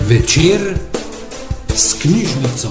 Večer s knjižnico.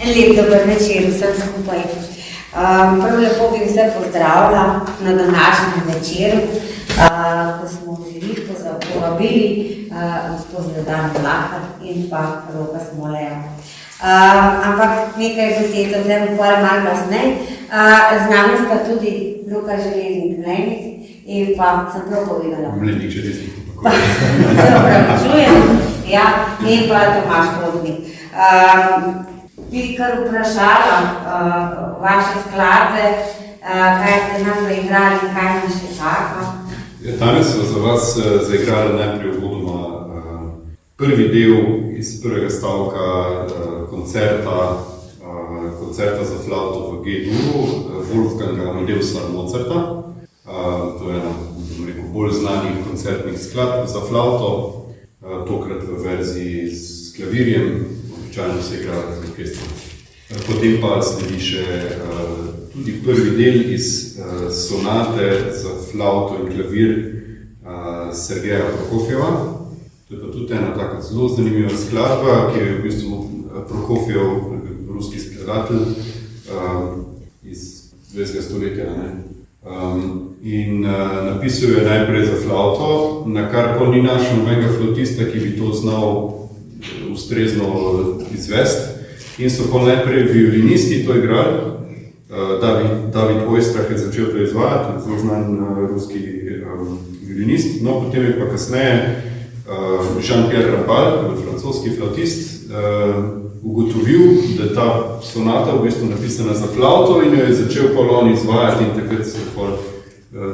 Lep dober večer vsem skupaj. Prav lepo bi vse pozdravila na današnjem večeru, ko smo bili povabili gospod Zvedan Mlakar in pa Roka Smoleja. Ampak nekaj besed o tem malo kasneje. Z nami sta tudi Luka Železnik Mlejnik in pa sem prav povedala. Mlejnik Železnik. Se opravičujem. Ja, in pa Tomaž Koznik. Bi kar vprašala vaše skladbe, kaj ste nam zaigrali in kaj nas še čaka. Danes so za vas zaigrali najprej uvodoma prvi del iz prvega stavka koncerta za flavto v G-duru Wolfganga Amadeusa Mozarta. To je ena bolj znanih koncertnih skladb za flavto, tokrat v verziji s klavirjem. Običajno se igra z orkestrom. Potem pa sledi še tudi prvi del iz sonate za flavto in klavir Sergeja Prokofjeva. To je pa tudi ena taka zelo zanimiva skladba, ki je v bistvu Prokofjev, ruski skladatelj iz 20. stoletja. In napisal je najprej za flavto, na kar pa ni našel nobenega flautista, ki bi to znal ustrezno izvesti. In so pa najprej violinisti to igrali. David Oistrach je začel to izvajati, zelo znan ruski violinist. No, potem je pa kasneje Jean-Pierre Rampal, francoski flautist, ugotovil, da je ta sonata v bistvu napisana za flavto in jo je začel pa on izvajati in takrat se pa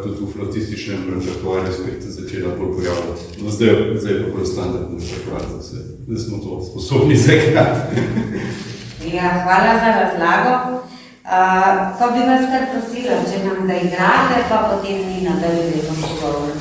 tudi v flautističnem repertoarju spet začela bolj pojavljati. No, zdaj je pa bolj standardno repertoar za vse, da smo to sposobni zaigrati. Ja, hvala za razlago. Pa bi vas kar prosila, če nam zaigrate, pa potem mi nadaljujemo pogovor.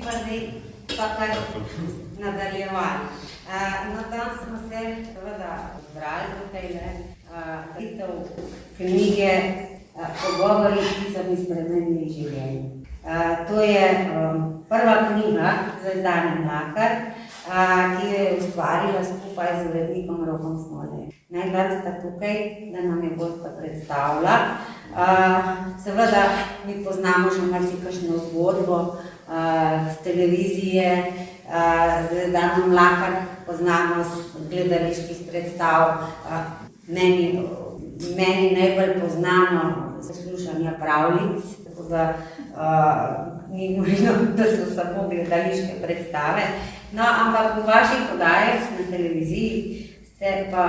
pa zdaj pa kar nadaljevali. No, tam smo se seveda zbrali tukaj viditev knjige Pogovori, ki so mi spremenili življenje. To je prva knjiga za izdanje Mlakar, ki jo je ustvarila skupaj z urednikom Rokom Smolej. Najdanes sta tukaj, da nam je bosta predstavila. Seveda mi poznamo že marsikakšno zgodbo z televizije, z Danom Mlakar poznamo z gledaliških predstav. Meni najbolj poznano poslušanja pravljic, tako da ni nujno, da so samo gledališke predstave. No, ampak v vaših podajah na televiziji ste pa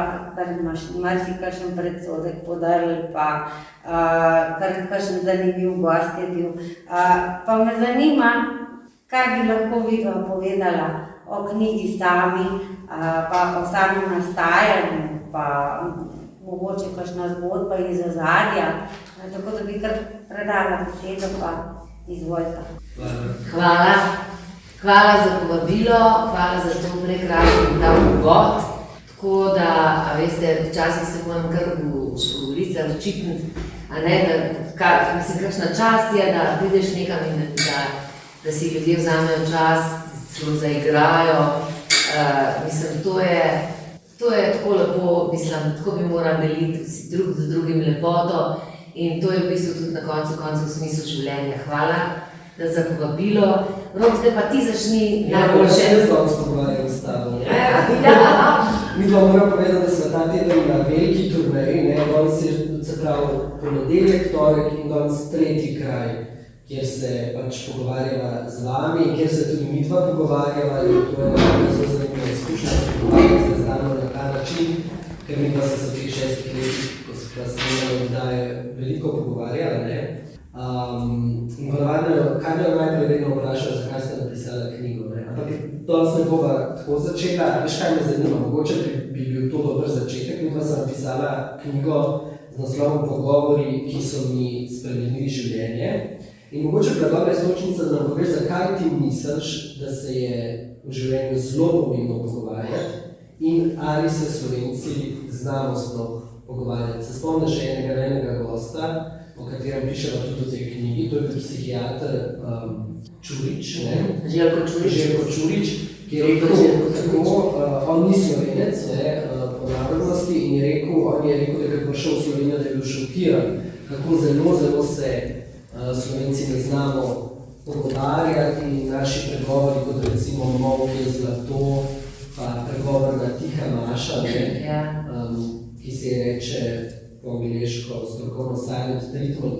marsikakšen predsodek podarili, pa kakšen zanimiv gost je bil. Pa me zanima, kaj bi lahko vidva povedala o knjigi sami, pa o samem nastajanju, pa mogoče kakšna zgodba iz ozadja, tako da bi kar predala besedo, pa izvolite. Hvala za povabilo, hvala za to prekrasen uvod. Tako da, veste, včasih se moram kar v govoricah očitniti, kakšna čast je, da prideš nekam in da si ljudje vzamejo čas, celo zaigrajo. Mislim, to je tako lepo, mislim, tako bi morali deliti drug z drugim lepoto in to je v bistvu tudi na koncu smisel življenja. Hvala za povabilo. Rok, zdaj pa ti začni najboljše. Ja, jaz danes pogovarjam s tabo. Mi pa moram povedati, da smo ta teden na veliki turneji, danes je se pravi ponedeljek, torek in danes tretji kraj, kjer se pač pogovarjava z vami in kjer se tudi midva pogovarjava in to je zelo zanimiva izkušnja se pogovarjati z nami na ta način, ker mi pa se v teh 6 letih, ko se pa snemali, da je veliko pogovarjala, in ponovadno, kaj me najprej vedno vprašala, zakaj ste napisala knjigo, ampak danes ne bova tako začela, veš kaj me zanima, mogoče bi bil to dober začetek, midva sem napisala knjigo z naslovom Pogovori, ki so mi spremenili življenje. In mogoče bila dobra iztočnica, da nam poveš, zakaj ti misliš, da se je v življenju zelo pomembno pogovarjati in ali se Slovenci znamo sploh pogovarjati. Se spomniš enega gosta, o katerem piševa tudi v tej knjigi, to je bil psihiater Čurič, Željko Čurič, ki je rekel tako, on ni Slovenec po narodnosti in je rekel, da je prišel v Slovenijo, da je bil šokiran, kako zelo se Slovenci ne znamo pogovarjati in naši pregovori, kot recimo Molk je zlato, pa pregovorna tiha Maša, ki se je reče po angliško strokovno silent treatment,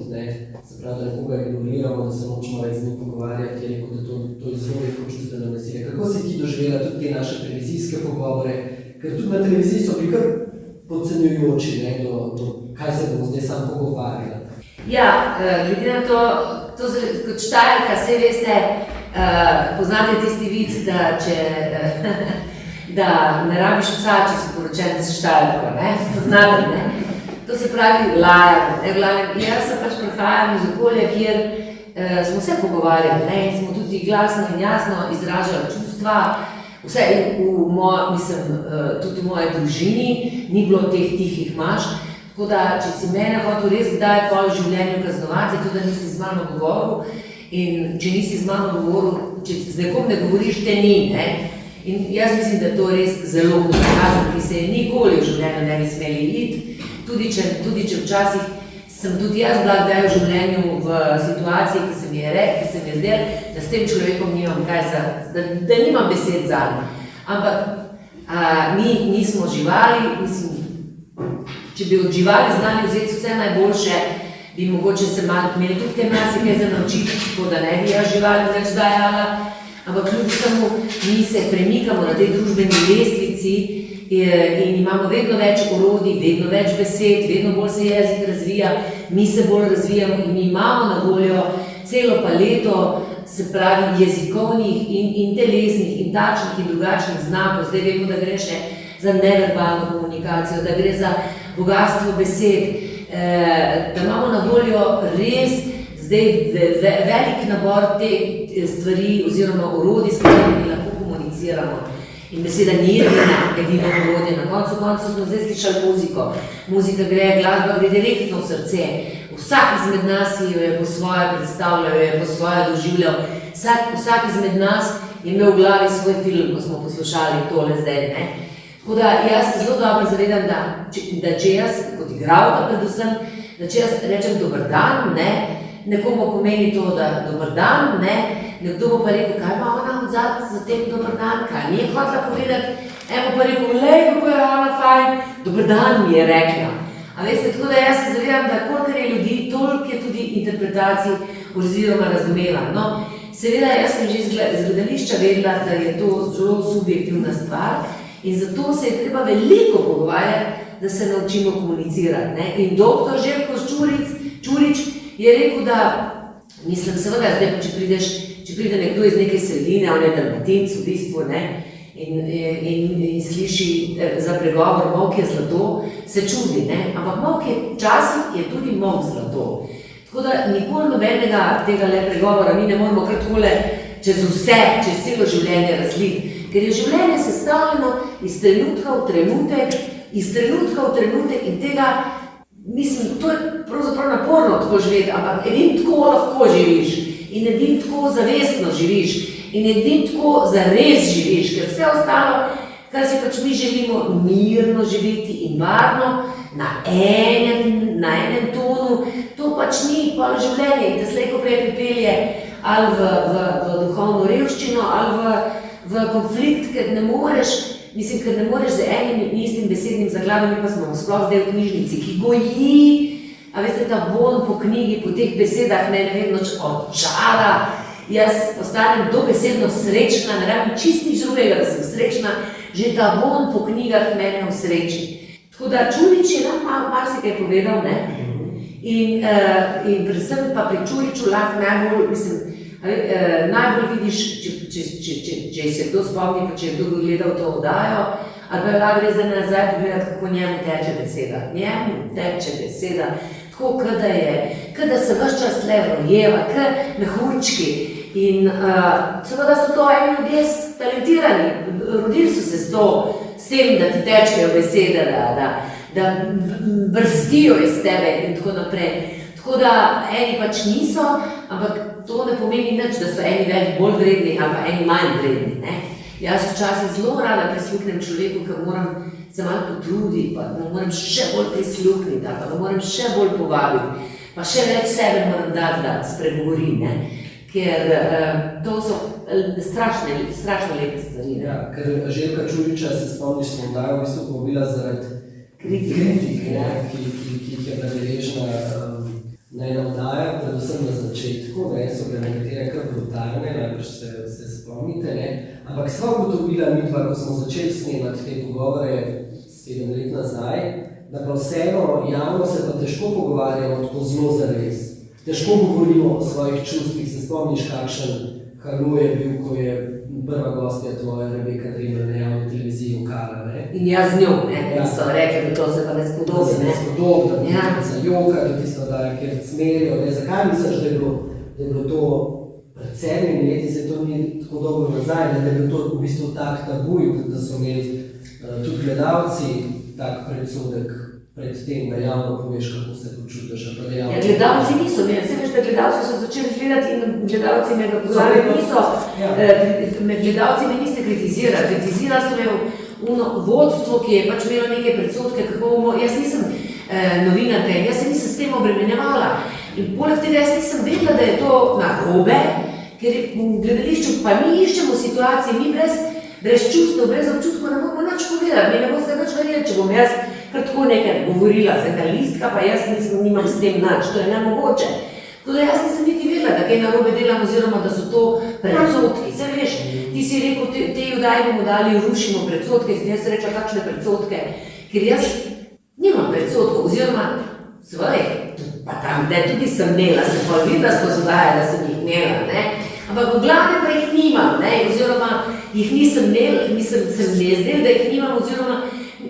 se pravi, da nekoga ignoriramo, da se nočemo več z njim pogovarjati, je rekel, da to je zelo veliko čustveno nasilje. Kako si ti doživela tudi te naše televizijske pogovore, ker tudi na televiziji so bili kar podcenjujoči, do kaj se bomo zdaj sam pogovarjali. Ja, glede na to, kot Štajerka, saj veste, poznate tisti vic, da ne rabiš psa, če si poročen s Štajerko, poznate, ne? To se pravi lajamo, jaz se pač prihajam iz okolja, kjer smo se pogovarjali, in smo tudi glasno in jasno izražali čustva, vse tudi v moji družini ni bilo teh tihih maš. Tako da, če si mene hotel res kdaj pol v življenju kaznovati, to, da nisi z mano govoril in če nisi z mano govoril, če z nekom ne govoriš, te ni, In jaz mislim, da to res zelo pokazano, ki se je nikoli v življenju ne bi smeli iti, tudi če včasih sem tudi jaz bila kdaj v življenju v situaciji, ki se mi je zdel, da s tem človekom nimam kaj da nimam besed zanj. Ampak mi nismo živali, če bi od živali znali vzeti vse najboljše, bi mogoče se imeli tudi kaj marsikaj za naučiti, tako da ne bi jaz živali več dajala, ampak kljub samo mi se premikamo na tej družbeni lestvici in imamo vedno več orodij, vedno več besed, vedno bolj se jezik razvija, mi se bolj razvijamo in mi imamo na voljo celo paleto, se pravi jezikovnih in telesnih in takšnih in drugačnih znakov. Zdaj vemo, da gre še za neverbalno komunikacijo, da gre za bogatstvo besed, da imamo na voljo res zdaj velik nabor stvari oziroma orodij, s katerimi lahko komuniciramo. In beseda ni edino orodje. Na koncu smo zdaj slišali muziko. Muzika gre, glasba gre direktno v srce. Vsak izmed nas jo je po svoje predstavljal, jo je po svoje doživljal. Vsak izmed nas je imel v glavi svoj film, ko smo poslušali tole zdaj. Ne? Tako da jaz se zelo dobro zavedam, da če jaz, kot igralka predvsem, da če jaz rečem dober dan, nekomu pomeni to, da dober dan, nekdo bo pa rekel, kaj ima ona odzad za tem dober dan, kaj mi je hotela povedati, eno pa rekel, lej, kako je ona fajn, dober dan mi je rekla. A veste, tako da jaz se zavedam, da kolikor je ljudi, toliko je tudi interpretacij oziroma razumevanj. No, seveda, jaz sem že iz gledališča vedela, da je to zelo subjektivna stvar in zato se je treba veliko pogovarjati, da se naučimo komunicirati. Ne? In doktor Željko Čurič je rekel, da, mislim, seveda, zdaj, če pride nekdo iz neke sredine, on je dalmatinec v bistvu, in sliši za pregovor molk je zlato, se čudi, ampak molk je včasih je tudi molk zlato. Tako da nikoli nobenega tega pregovora mi ne moramo kar takole čez celo življenje razliti, ker je življenje sestavljeno iz trenutka v trenutek in tega, mislim, to je pravzaprav naporno tako živeti, ampak edin tako lahko živiš in edin tako zavestno živiš in edin tako zares živiš, ker vse ostalo, kar si pač mi želimo mirno živeti in varno, na enem tonu, to pač ni pol življenje in te slej ko prej pripelje ali v duhovno revščino ali v konflikt, ker ne moreš z enim in istim besednim zaglavjem, mi pa smo sploh zdaj v knjižnici, ki goji, a veste, ta von po knjigi, po teh besedah me vedno očara. Jaz postanem dobesedno srečna, ne rabim čist nič drugega, da sem srečna, že ta von po knjigah mene usreči. Tako da Čurič je nam marsikaj povedal, in predvsem pa pri Čuriču lahko najbolj vidiš, če se kdo spomni, pa če je kdo gledal to oddajo, ali pa lahko gre zdaj nazaj pogledati, kako njemu teče beseda. Njemu teče beseda, tako kada se ves čas tle rojeva, mehurčki. In seveda so to eni ljudje talentirani, rodili so se s tem, da ti tečejo besede, da brstijo iz tebe in tako naprej. Tako da eni pač niso, ampak to ne pomeni nič, da so eni več bolj vredni ali pa eni manj vredni. Jaz včasih zelo rada prisluhnem človeku, ker moram se malo potruditi, pa da moram še bolj prisluhniti, pa da moram še bolj povabiti, pa še več sebe moram dati, da spregovori, ker to so strašno lepe stvari. Ja, ker Željka Čuriča, se spomniš, smo v bistvu povabila zaradi kritik, ki jih je deležna na oddaji, predvsem na začetku, so bile nekatere kar brutalne, najbrž se spomnite, ampak sva ugotovila midva, ko smo začeli snemati te pogovore 7 let nazaj, da pa vseeno javno se pa težko pogovarjamo tako zelo zares. Težko govorimo o svojih čustvih, se spomniš, kakšen halo je bil, ko je prva gostja tvoja, Rebeka Dremelj, na javni televiziji vkala. In jaz z njo, ki so rekli, da to se pa ne spodobi. Da se ne spodobi, da se joka, da tisto daje, ker smerijo. Zakaj misliš, da je bilo to pred 7 leti, se to ni tako dobro nazaj, da je bilo to v bistvu tak tabuj, da so imeli tudi gledalci tak predsodek pred tem, da javno poveš, kako se počutiš. Gledalci niso, vse veš, da gledalci so začeli gledati in gledalci me ga pozorili niso. Gledalci me niste kritizirali, kritizirali so me vodstvo, ki je pač imelo neke predsodke, kako bomo, jaz nisem novinarka in jaz se nisem s tem obremenjevala. In poleg tega jaz nisem vedela, da je to narobe, ker v gledališču pa mi iščemo situacije, mi brez čustev, brez občutkov ne bomo nič povedali, mi ne boste nič verjeli, če bom jaz kar tako nekaj govorila za listka, pa jaz nimam s tem nič, to je nemogoče. Tako da jaz nisem niti vedela, da kaj narobe delam oziroma da so to predsodki. Saj veš, ti si rekel, te oddaji bomo dali, rušimo predsodke, jaz rečem, kakšne predsodke, ker jaz nimam predsodkov oziroma seveda, pa tam, da tudi sem imela, sem pa videla spozodaja, da sem jih imela, ampak v glavnem pa jih nimam, oziroma jih nisem imela, se mi je zdelo, da jih nimam, oziroma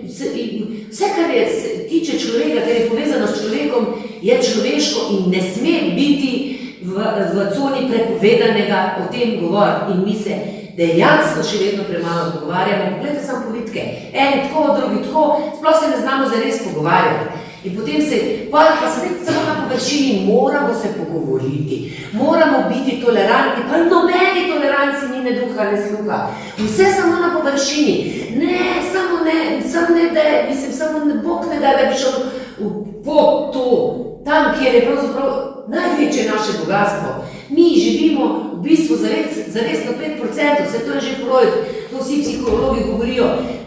vse, kar je tiče človeka, kar je povezano s človekom, je človeško in ne sme biti v coni prepovedanega o tem govoriti in mi se dejansko še vedno premalo pogovarjamo. Poglejte samo politike, eni tako, drugi tako, sploh se ne znamo zares pogovarjati. In potem pa spet samo na površini moramo se pogovoriti, moramo biti tolerantni, pa nobeni toleranci ni ne duha, ne sluha. Vse samo na površini, samo Bog ne da bi šel pod to, tam, kjer je pravzaprav največje naše bogatstvo. Mi živimo v bistvu zares na 5%, vse to je že Freud, to vsi psihologi govorijo,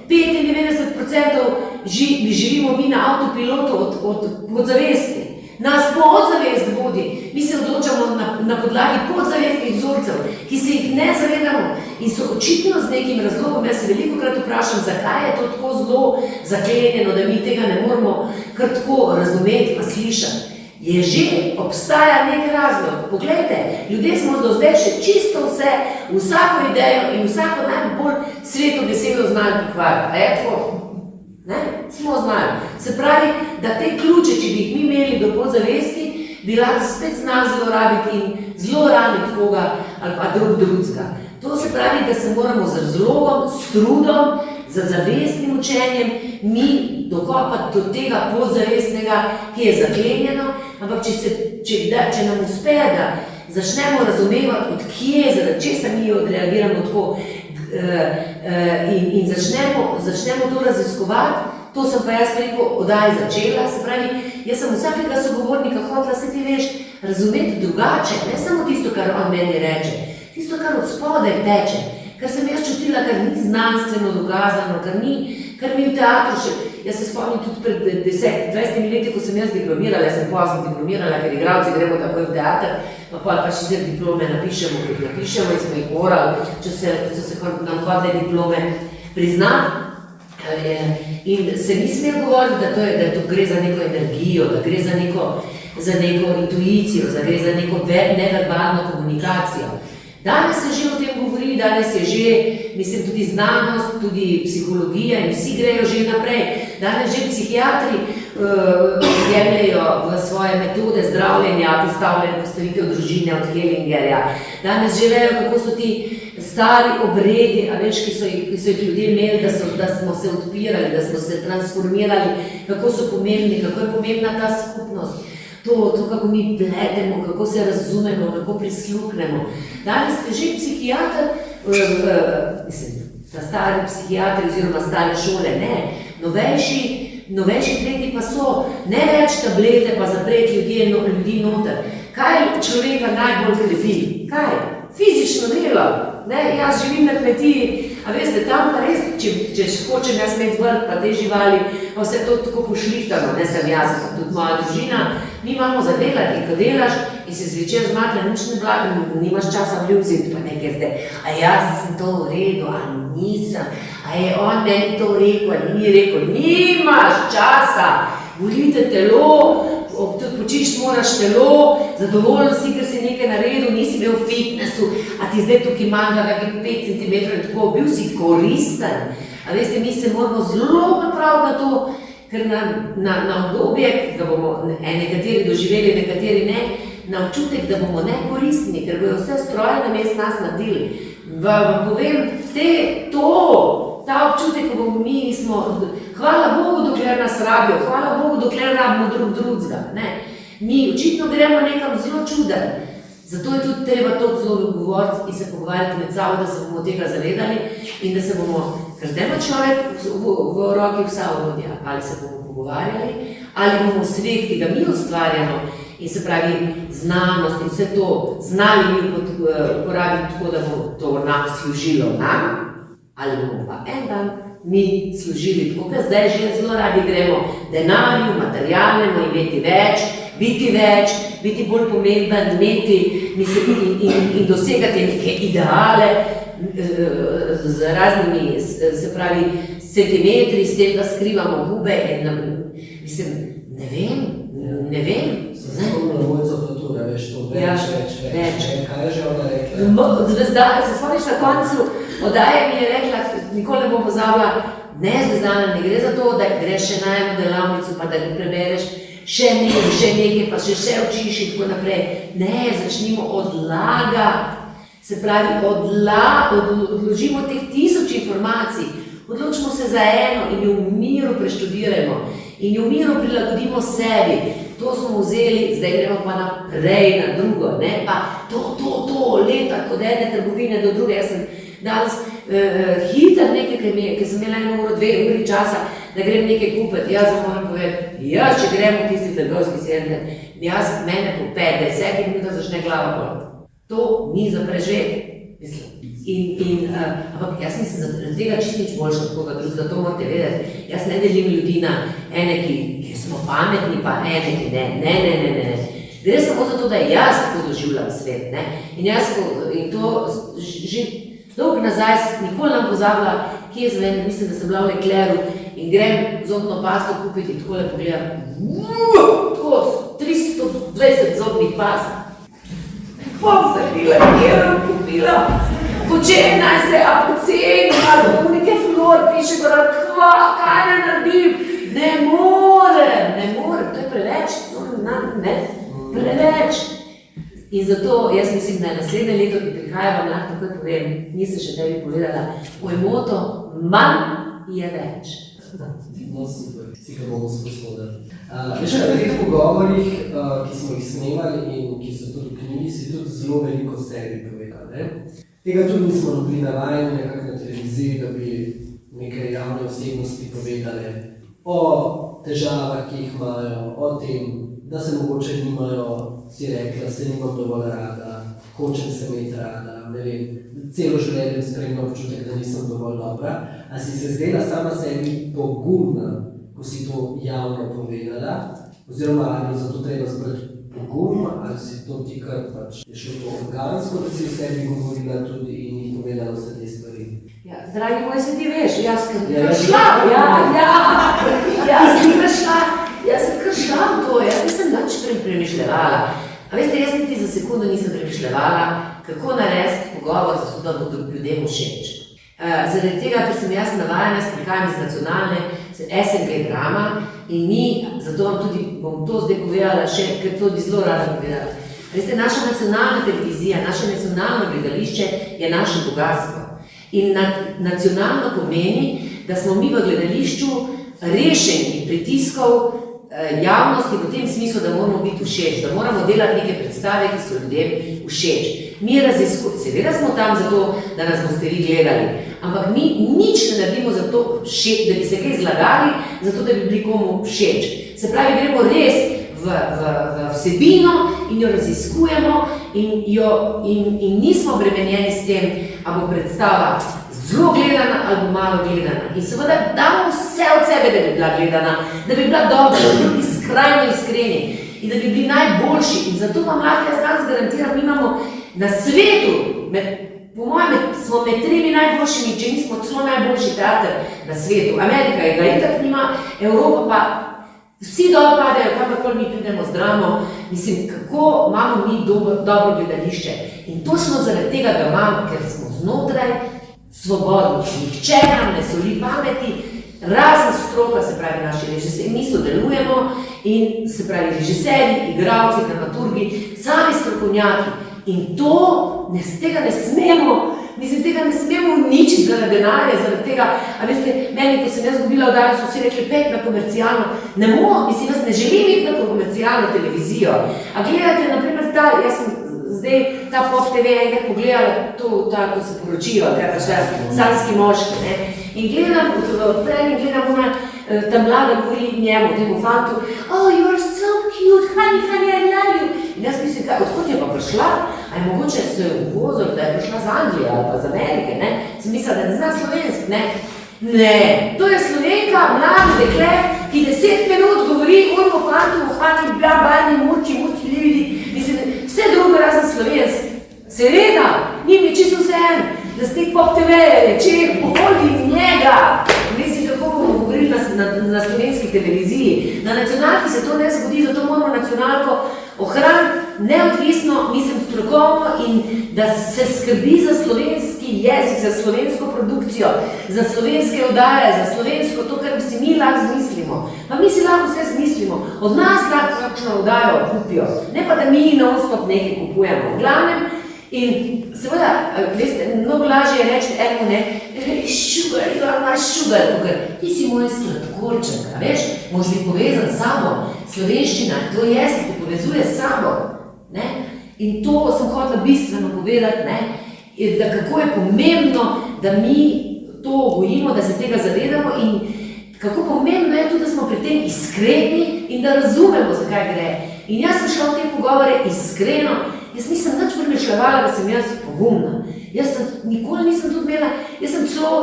95% živimo mi na avtopilotu od podzavesti. Nas podzavest vodi, mi se odločamo na podlagi podzavestnih vzorcev, ki se jih ne zavedamo in so očitno z nekim razlogom. Jaz se velikokrat vprašam, zakaj je to tako zelo zaklenjeno, da mi tega ne moramo kar tako razumeti pa slišati. Je že, obstaja nek razlog. Poglejte, ljudje smo do zdaj še čisto vse, vsako idejo in vsako najbolj sveto besedo znali pokvariti. A je tako? Ne? Smo znali. Se pravi, da te ključe, če bi jih mi imeli do podzavesti, bi lahko spet znali zlorabiti in zlorabiti koga ali pa drugega. To se pravi, da se moramo z razlogom, s trudom, z zavestnim učenjem mi dokopati do tega podzavestnega, ki je zaklenjeno, ampak če nam uspe, da začnemo razumevati, od kje, zaradi česa mi odreagiramo tako in začnemo to raziskovati, to sem pa jaz preko oddaje začela, se pravi, jaz sem vsakega sogovornika hotela, se ti veš, razumeti drugače, ne samo tisto, kar on meni reče, tisto, kar od spodaj teče, kar sem jaz čutila, kar ni znanstveno dokazano, kar mi v teatru še, jaz se spomnim tudi pred 10-20 leti, ko sem jaz diplomirala, jaz sem pozno diplomirala, ker igralci gremo takoj v teater, pa še zdaj diplome napišemo, kot napišemo in smo jih morali, če se nam hodne diplome priznati. In se ni smel govoriti, da to gre za neko energijo, da gre za neko intuicijo, da gre za neko neverbalno komunikacijo. Danes se že o tem govori, danes je že, mislim, tudi znanost, tudi psihologija in vsi grejo že naprej. Danes že psihiatri jemljajo v svoje metode zdravljenja, postavitev družine od Hellingerja. Danes že vejo, kako so ti stari obredi, a veš, ki so jih ljudje imeli, da smo se odpirali, da smo se transformirali, kako so pomembni, kako je pomembna ta skupnost. To, kako mi pletemo, kako se razumemo, kako prisluhnemo. Danes ste že psihiater, ta stari psihiatri oziroma stare šole, ne, novejši trendi pa so, ne več tablete pa zapreti ljudi noter. Kaj človeka najbolj krepi? Kaj? Fizično delo. Ne, jaz živim na kmetiji, a veste, tam pa res, če hočem jaz imeti vrt, pa te živali, pa vse to tako pošlihtano, ne sem jaz, pa tudi moja družina, mi imamo za delati, ko delaš in se zvečer zmatra, nič ne blagam, nimaš časa vljubziti, pa nekaj zdaj, a jaz sem to v redu, a nisem, a je on meni to rekel, a ni rekel, nimaš časa, volite telo, počiš moraš telo, zadovoljen si, ker si nekaj naredil, nisi bil v fitnessu, a ti zdaj tukaj manjka kakih 5 cm in tako, bil si koristen. A veste, mi se moramo zelo pripraviti na to, ker na obdobje, ki ga bomo nekateri doživeli, nekateri ne, na občutek, da bomo nekoristni, ker bojo vse stroje namesto nas naredili. Vam povem, ta občutek, ko bomo mi smo, hvala Bogu, dokler nas rabijo, hvala Bogu, dokler rabimo drugega. Mi očitno gremo nekam zelo čuden. Zato je tudi treba to zelo govoriti in se pogovarjati med sabo, da se bomo tega zavedali in da se bomo, ker zdaj ima človek v roki vsa orodja, ali se bomo pogovarjali, ali bomo svet, ki ga mi ustvarjamo, in se pravi znanost in vse to znali mi uporabiti tako, da bo to nam služilo nam, ali bomo pa en dan mi služili tako, ker zdaj že zelo radi gremo denarju, materialnemu, imeti več, biti bolj pomemben, imeti in dosegati neke ideale z raznimi, se pravi, centimetri, s tem, da skrivamo gube in mislim, ne vem. Se spomnila Mojco Flatura, veš, to več. Kaj je že ona rekla? Zvezdana, se spomniš na koncu oddaje mi je rekla, nikoli ne bom pozabila, ne Zvezdana, ne gre za to, da greš še na eno delavnico, pa da ne prebereš še nekaj, pa še učiš in tako naprej. Ne, začnimo odlagati. Se pravi, odložimo teh 1000 informacij, odločimo se za eno in jo v miru preštudirajmo in jo v miru prilagodimo sebi. To smo vzeli, zdaj gremo pa naprej na drugo, ne pa to, leta od ene trgovine do druge. Jaz sem danes hiter nekaj, ker sem imela 1 uro, 2 uri časa, da grem nekaj kupiti. Jaz moram povedati, če grem v tisti trgovski center, mene po 5-10 minutah začne glava boleti. To ni za preživeti, mislim. Ampak jaz nisem zaradi tega čisto nič boljša od koga drugega, to morate vedeti. Jaz ne delim ljudi na ene, ki smo pametni, pa ene, ki ne. Gre samo za to, da jaz tako doživljam svet, ne. In to že dolgo nazaj, nikoli nam pozabila, kje zvem, mislim, da sem bila v Leclercu in grem zobno pasto kupiti in takole pogledam. Tako, 320 zobnih past. Kako se bila, kupila? Počem naj se, a poceni, ali v nekaj flor piše, kaj ne naredim? Ne morem, to je preveč, preveč. In zato jaz mislim, da je naslednje leto, ki prihaja, vam lahko takoj povem, nisem še tebi povedala, moj moto, manj je več. No, super, si ga bomo sposobili. Veš, na teh pogovorih, ki smo jih snemali in ki so tudi v knjigi, si tudi zelo veliko o sebi povedal, ne? Tega tudi nismo bili navajeni nekako na televiziji, da bi nekaj javne osebnosti povedali o težavah, ki jih imajo, o tem, da se mogoče nimajo, si rekla, se nimam dovolj rada, hočem se imeti rada, ne vem, celo življenje spremljam občutek, da nisem dovolj dobra. A si se zdela sama sebi pogumna, ko si to javno povedala? Oziroma, ali je zato treba zbrati pogum, ali si to ti kar pač je šlo to organsko, da si v sebi govorila tudi in jih povedala vse te stvari? Ja, dragi moj, se ti veš, jaz sem prišla v to, jaz nisem nič premišljevala. A veste, jaz niti za sekundo nisem premišljevala, kako narediti pogovor, zato da bodo ljudem všeč. Zaradi tega, ker sem jaz navajena, prihajam iz nacionalne SNG drama in mi, zato vam tudi bom to zdaj povedala še, ker to bi zelo rada povedala. Veste, naša nacionalna televizija, naše nacionalno gledališče je naše bogatstvo. In nacionalno pomeni, da smo mi v gledališču rešeni pritiskov javnosti v tem smislu, da moramo biti všeč, da moramo delati neke predstave, ki so ljudem všeč. Mi seveda smo tam zato, da nas boste vi gledali, ampak mi nič ne naredimo za to, da bi se kaj zlagali, zato da bi bili komu všeč. Se pravi, gremo res v vsebino in jo raziskujemo in nismo obremenjeni s tem, a bo predstava zelo gledana ali bo malo gledana. In seveda damo vse od sebe, da bi bila gledana, da bi bila dobra, da bi bili skrajno iskreni in da bi bili najboljši. In zato vam lahko jaz danes garantiram, mi imamo na svetu, po mojem, smo med 3 najboljšimi, če nismo celo najboljši teater na svetu. Amerika je ga itak nima, Evropa pa vsi dol padajo, kakorkoli mi pridemo z dramo. Mislim, kako imamo mi dobro gledališče. In točno zaradi tega ga imamo, ker smo znotraj svobodni. Nihče nam ne soli pameti, razen stroka, se pravi naši režiserji, mi sodelujemo in se pravi režiserji, igralci, dramaturgi, sami strokovnjaki. In tega ne smemo, tega ne smemo uničiti zaradi denarja, zaradi tega, a veste, meni, ko sem jaz dobila oddajo, so vsi rekli, pet na komercialno, jaz ne želim iti na komercialno televizijo. A gledate, naprimer, jaz sem zdaj ta Pop TV enkrat pogledala, ko se poročijo, sanski moški, ne, in gledam, ta mlada govori njemu, temu fantu, oh, you are so cute, honey, I love you. In jaz mislim, odkot je pa prišla? A je mogoče se je uvozil, da je prišla z Anglije ali pa z Amerike, ne? Sem mislila, da ne zna slovensk, ne? Ne, to je Slovenka, mlada dekle, ki 10 minut govori o fantu, honey, barni, murči, lividi, mislim, vse drugo razen slovensk. Seveda, njim je čisto vseeno, da ste Pop TV, če je poholi njega. Mislim, kako bomo govorili na slovenski televiziji. Na nacionalki se to ne zgodi, zato moramo nacionalko ohraniti neodvisno, mislim, strokovno in da se skrbi za slovenski jezik, za slovensko produkcijo, za slovenske oddaje, za slovensko to, kar bi si mi lahko zmislimo. Pa mi si lahko vse zmislimo, od nas lahko kakšno oddajo kupijo, ne pa da mi non-stop nekaj kupujemo. V glavnem, in seveda, veste, mnogo lažje je reči eno, ne, sugar, you are my sugar, tukaj, ti si moj sladkorček, a veš, moraš biti povezan s sabo, slovenščina, to jezik te povezuje s sabo, ne, in to sem hotela bistveno povedati, ne, da kako je pomembno, da mi to gojimo, da se tega zavedamo in kako pomembno je tudi, da smo pri tem iskreni in da razumemo, zakaj gre. In jaz sem šla v te pogovore iskreno, jaz nisem nič premišljala, da sem jaz pogumna. Jaz nikoli nisem tudi imela, jaz sem celo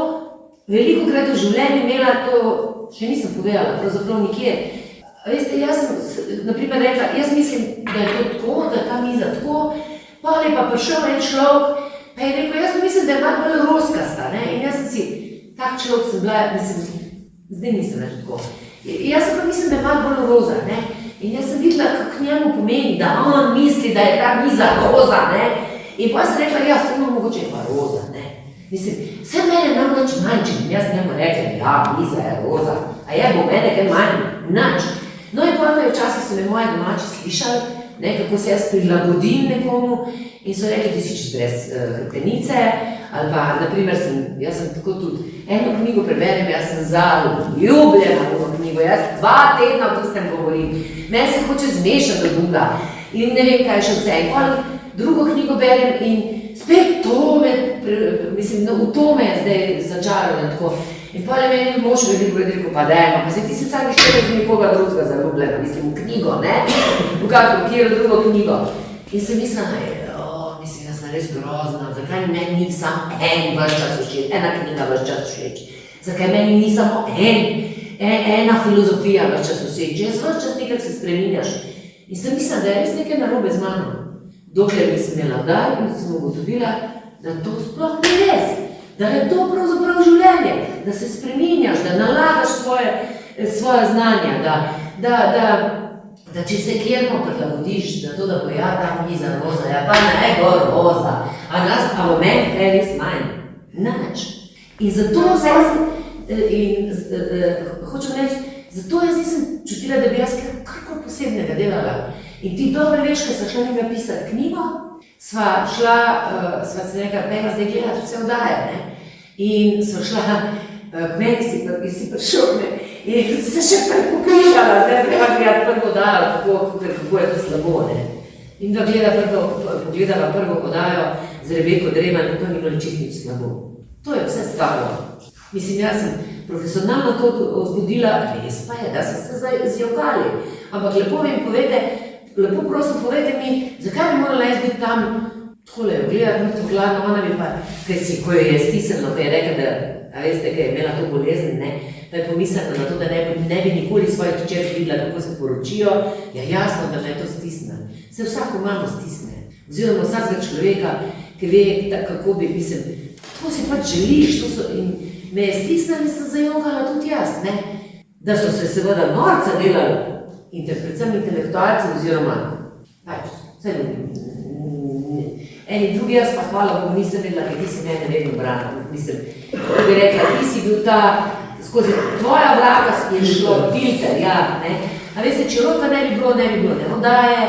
veliko krat v življenju imela, to še nisem povedala, pravzaprav nikjer. Veste, jaz sem, naprimer, rekla, jaz mislim, da je to tako, da ta miza tako, pa je pa prišel en človek, pa je rekel, jaz mislim, da je malo bolj roskasta, ne, in jaz sem si, tak človek sem bila, mislim, zdaj nisem več tako. Jaz sem pa mislim, da je malo bolj roza, ne, in jaz sem videla, kako njemu pomeni, da on misli, da je ta miza roza, ne, in pa sem rekla, ja, samo mogoče je pa roza, ne. Mislim, vse mene namreč manj, če bi jaz njemu rekla, ja, miza je roza, a je bo mene kaj manj, nač. No in pa včasih so me moje domači slišali, ne, kako se jaz prilagodim nekomu in so rekli, ti si čist brez hrbtenice, ali pa, naprimer, jaz sem tako tudi, eno knjigo preberem, jaz sem zaljubljena v eno knjigo, jaz 2 tedna v tistem govorim, meni se hoče zmešati do duga in ne vem, kaj še vse. In pa drugo knjigo berem in spet to me, mislim, v to me je zdaj začaralo tako. In pa je meni mož rekel, pa dajmo, pa se ti se sami še z nekoga drugega zaljubljena, mislim, v knjigo, ne? V kakro drugo knjigo. In sem mislila, mislim, jaz sem res grozna, zakaj meni ni samo en vaš čas všeč, ena knjiga vaš čas všeč, zakaj meni ni samo ena filozofija vaš čas všeč, jaz vaš čas nekaj se spreminjaš. In sem mislila, da je res nekaj narobe z mano, dokler nisem imela vdaj in sem ugotovila, da to sploh ni res. Da je to pravzaprav življenje, da se spreminjaš, da nalagaš svoje znanja, da če se kjerno prilagodiš, da to, da bo ja, ta miza roza, ja pa ne bo roza, a v meni kaj res manj, nič. In zato hočem reči, zato jaz nisem čutila, da bi jaz karkoli posebnega delala. In ti dobro veš, ko sem šla njega pisati knjigo, sva se nekaj pejla zdaj gledati vse oddaje, ne? In sva šla k meni si prišel, ne? In se še pokrižala, zdaj treba gledati prvo oddajo, kako je to slabo, ne? In da pogledala prvo oddajo z Rebeko Dreman, to ni bilo čisto nič slabo. To je vse stalo. Mislim, jaz sem profesionalno to zbudila, res pa je, da so se zdaj zjokali. Ampak lepo mi povede, lepo prosim, povejte mi, zakaj bi morala jaz biti tam tole gledati, mrtvo gladno, ona bi pa, ko jo je stisnilo, ko je rekla, da, a veste, ko je imela to bolezen, ne, pa je pomislila na to, da ne bi nikoli svojih hčerk videla, kako se poročijo, ja jasno, da me to stisne. Se vsako mamo stisne, oziroma vsakega človeka, ki ve, kako bi, mislim, to si pač želiš, to so, in me je stisnila in sem zajokala tudi jaz, ne, da so se seveda norca delali, predvsem intelektualci oziroma pač, eni drugi, jaz pa hvala Bogu nisem vedela, ker ti si mene vedno branila. Mislim, ko bi rekla, ti si bil ta, skozi tvoja vrata je šlo filter, ja, ne. A veste, če rota ne bi bilo, ne oddaje.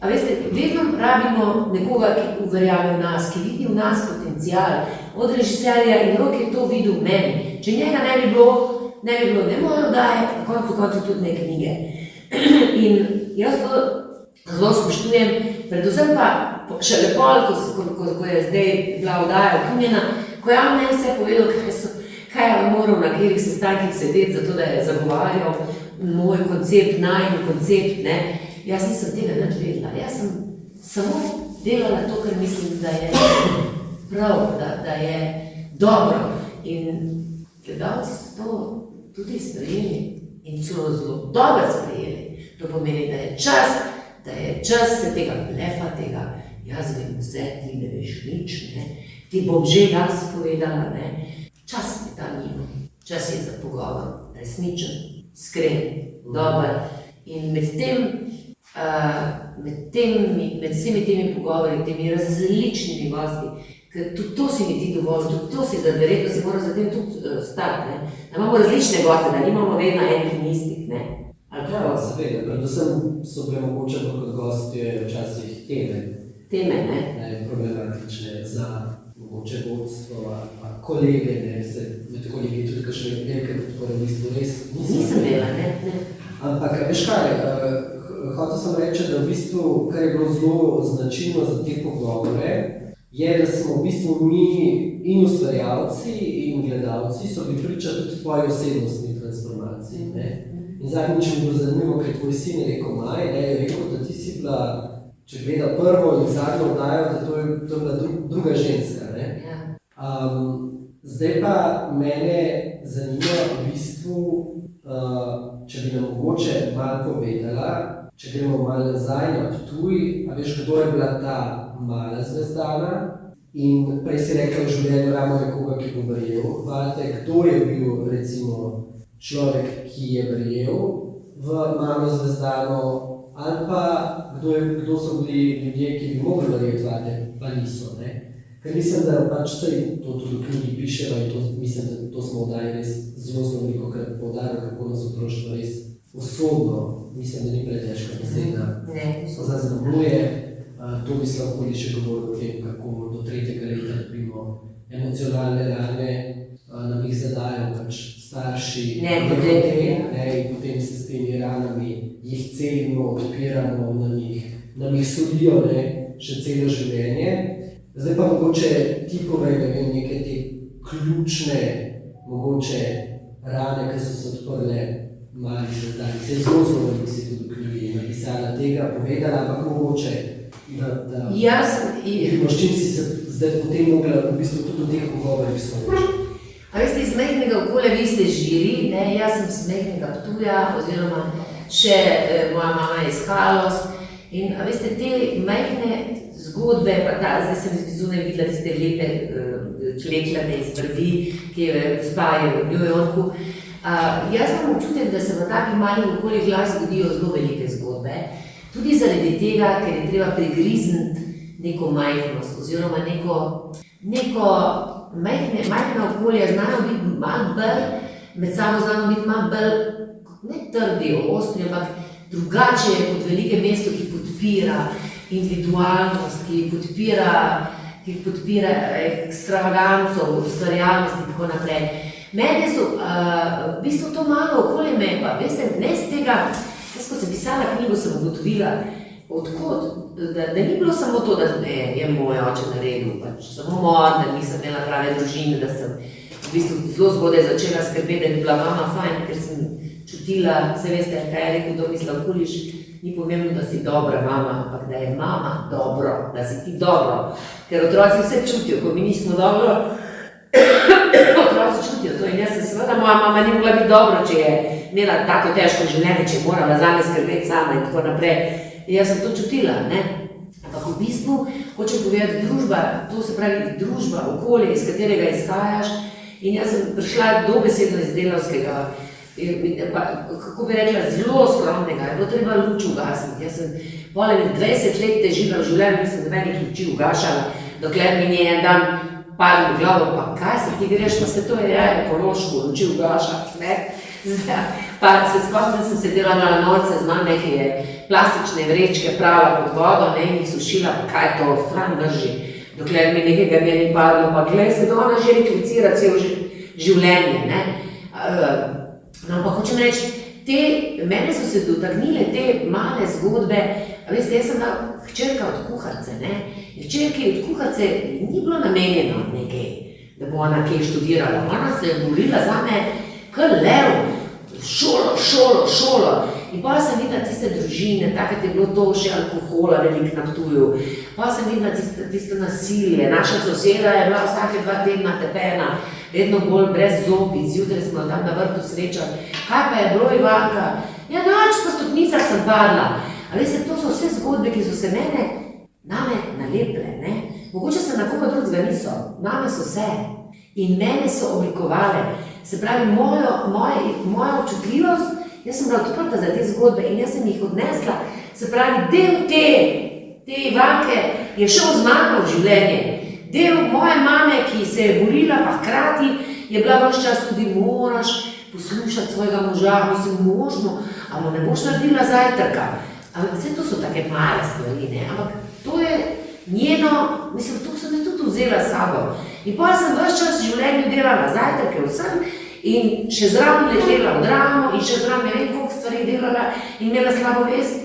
A veste, vedno rabimo nekoga, ki verjame v nas, ki vidi v nas potencial. Od režiserja in Rok je to videl v meni. Če njega ne bi bilo ne moje oddaje, na koncu tudi ne knjige. In jaz to zelo spoštujem, predvsem pa še lepo, ko je zdaj bila oddaja ukinjena, ko je on meni vse povedal, kaj je moral na katerih sestankih sedeti, zato da je zagovarjal moj koncept, najin koncept, ne. Jaz nisem tega nič vedela, jaz sem samo delala to, kar mislim, da je prav, da je dobro. In gledalci so to tudi sprejeli. In celo zelo dobro sprejeli. To pomeni, da je čas se tega blefa, tega jaz vem vse, ti ne veš nič, ne. Ti bom že jaz povedala, ne. Čas je ta njima. Čas je za pogovor, resničen, iskren, dober. In med vsemi temi pogovori, temi različnimi gosti, Ker tudi to se mi ti dovolj, tudi to si, da verjetno se mora za tem tudi stati, ne. Da imamo različne goste, da nimamo vedno enih in istih, ne. Ali Ja, kako? seveda, predvsem so bile mogoče kot gostje včasih Teme, ne. problematične za mogoče vodstvo, pa kolege, ne, se med kolegi tudi kakšne velike podpore v bistvu res Nisem imela, ne. Ampak, veš kaj, hotel sem reči, da v bistvu, kar je bilo zelo značilno za te pogovore, je, da smo v bistvu mi in ustvarjalci in gledalci so bili priča tudi tvoji osebnostni transformaciji, ne. In zadnjič mi je bilo zanimivo, ker tvoj sin je rekel Maj, ne, je rekel, da ti si bila, če gleda prvo in zadnjo oddajo, da to je bila druga ženska, ne. Ja. Zdaj pa mene zanima v bistvu, če bi nam mogoče malo povedala, če gremo malo nazaj na Ptuj, a veš, kdo je bila ta mala zvezdana? In prej si rekla v življenju ravno nekoga, ki bo verjel. Vate, kdo je bil recimo človek, ki je verjel v malo zvezdano, ali pa kdo so bili ljudje, ki bi mogli verjeti vate, pa niso, ne? Ker mislim, da pač to tudi v knjigi piševa in to, mislim, da to smo oddali res zelo velikokrat poudarili, kako nas otroštvo res usodno, mislim, da ni pretežka beseda, zaznamuje. To bi se lahko še govoril o tem, kako do 3. leta dobimo emocionalne rane, nam jih zadajo pač starši, in potem se s temi ranami jih celimo, odpiramo, nam jih solijo, ne, še celo življenje. Zdaj pa mogoče ti povej, da vem, neke te ključne, mogoče rane, ki so se odprle mali zvezdani. Se je zelo veliko si tudi v knjigi napisala tega, povedala, ampak mogoče, da s čim si se zdaj potem mogla v bistvu tudi v teh pogovorih soočiti. A veste, iz majhnega okolja vi ste žiri, ne, jaz sem iz majhnega Ptuja, oziroma še moja mama je iz Haloz. In a veste, te majhne zgodbe, pa zdaj sem zunaj videla tiste lepe kleklane iz vrvi, ki je gospa v New Yorku. Jaz imam občutek, da se v takih malih okoljih lahko zgodijo zelo velike zgodbe. Tudi zaradi tega, ker je treba pregrizniti neko majhnost, oziroma neko majhna okolja znajo biti malo bolj, med sabo znajo biti malo bolj, ne trdi, ostri, ampak drugače je kot velike mesto, ki podpira individualnost, ki podpira ekstravaganco, ustvarjalnost in tako naprej. Mene so, v bistvu to malo okolje me pa, veste, ne z tega, jaz ko sem pisala knjigo, sem ugotovila, odkot, da ni bilo samo to, da je moj oče naredil, pač samo mor, da nisem imela prave družine, da sem v bistvu zelo zgodaj začela skrbeti, da bi bila mama fajn, ker sem čutila, se veste, kaj je rekel Tomislav Kuliš, ni pomembno, da si dobra mama, ampak da je mama dobro, da si ti dobro. Ker otroci vse čutijo, ko mi nismo dobro, otroci čutijo to. In jaz sem seveda, moja mama ni mogla biti dobro, če je imela tako težko življenje, če je morala zame skrbeti sama in tako naprej. In jaz sem to čutila, ne? Ampak v bistvu, hočem povedati, družba, to se pravi družba, okolje, iz katerega izhajaš. In jaz sem prišla dobesedno iz delavskega, kako bi rekla, zelo skromnega, je bilo treba luč ugasniti. Jaz sem poleg 20 let težila v življenju, nisem nobenih luči ugašala, dokler mi ni en dan padlo v glavo, pa kaj se ti greš, pa se to je ekološko, luči ugašati, ne? Pa se spomnim, sem se delala na norce z mame, ki je plastične vrečke pravila pod vodo, ne, in jih sušila, pa kaj to, stran drži, dokler mi nekega dne ni padlo, pa glej se, da ona že reklicira cel življenje, ne? No, ampak hočem reči, mene so se dotaknile te male zgodbe, veste, jaz sem bila hčerka od kuharce, ne? Hčerki od kuharce ni bilo namenjeno nekaj, da bo ona kaj študirala. Ona se je borila zame kar lev, šolo. In pa sem videla tiste družine, takrat je bilo to še alkohola veliko na Ptuju. Pa sem videla tisto nasilje, naša soseda je bila vsake 2 tedna tepena, vedno bolj brez zobi, zjutraj smo tam na vrtu srečali. Kaj pa je bilo, Ivanka? Ja, noč po stopnicah sem padla. A veste, to so vse zgodbe, ki so se name nalepile, ne? Mogoče se na koga drugega niso, name so se. In mene so oblikovale. Se pravi, moja občutljivost, jaz sem bila odprta za te zgodbe in jaz sem jih odnesla. Se pravi, del te Ivanke je šel z mano v življenje. del moje mame, ki se je borila, pa hkrati je bila vse čas tudi moraš poslušati svojega moža, mislim, možno, ali ne boš naredila zajtrka. Ampak vse to so take male stvari, ne, ampak to je njeno, mislim, to sem je tudi vzela s sabo. In potem sem vse čas v življenju delala zajtrke vsem in še zraven letela v Dramo in še zraven ne vem koliko stvari delala in imela slabo vest,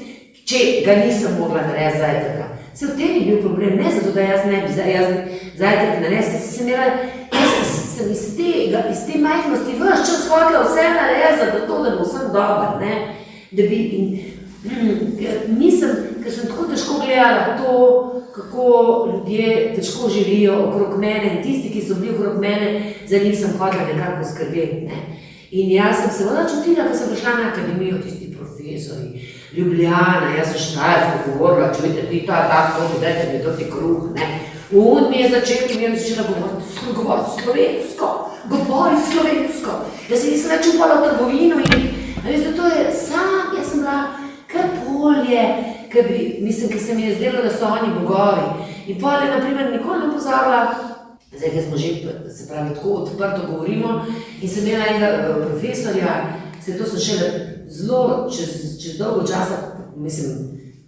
če ga nisem mogla narediti zajtrka. Se v tem je bil problem, ne zato, da jaz ne bi zajtrk naredila, sem imela, jaz sem iz te majhnosti vse čas hotela vse narediti, zato da bo vsem dober, ne, da bi, nisem, ker sem tako težko gledala to, kako ljudje težko živijo okrog mene in tisti, ki so bili okrog mene, za njih sem hotela nekako skrbeti, ne. In jaz sem se voda čutila, ko sem prišla na akademijo, tisti profesori, Ljubljana, jaz sem štajersko govorila, čujte, ti tako, dajte mi to ti kruh, ne. On mi je začel, ki mi je začela govoriti slovensko, govori slovensko. Jaz se nisem več upala v trgovino in to je sam, jaz sem bila kar polje, ker se mi je zdelo, da so oni bogovi. In polje, naprimer, nikoli ne pozabila, zdaj, ker smo že, se pravi, tako odprto govorimo, in sem imela enega profesorja, to sem šele zelo, čez dolgo časa, mislim,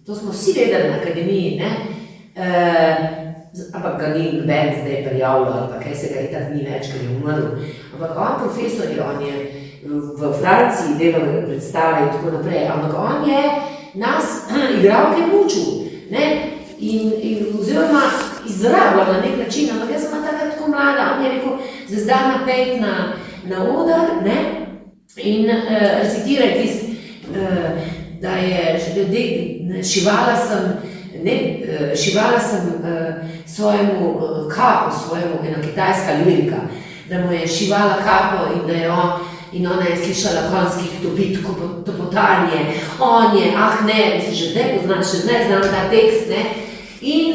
to smo vsi vedeli na akademiji, ne, ampak ga ni noben zdaj prijavljal, ali pa kaj se ga itak ni več, ker je umrl. Ampak on profesor je, on je v Franciji delal predstave in tako naprej, ampak on je nas igralke mučil, ne, in oziroma izrabljal na nek način, ampak jaz sem takrat tako mlada, on je rekel, zdaj napet na oder, ne, in recitiraj tist, da je šivala sem svojemu kapo, ena kitajska lirika, da mu je šivala kapo in da je in ona je slišala konjskih topotanje, on je, ne, mislim, še zdaj znam ta tekst, ne, in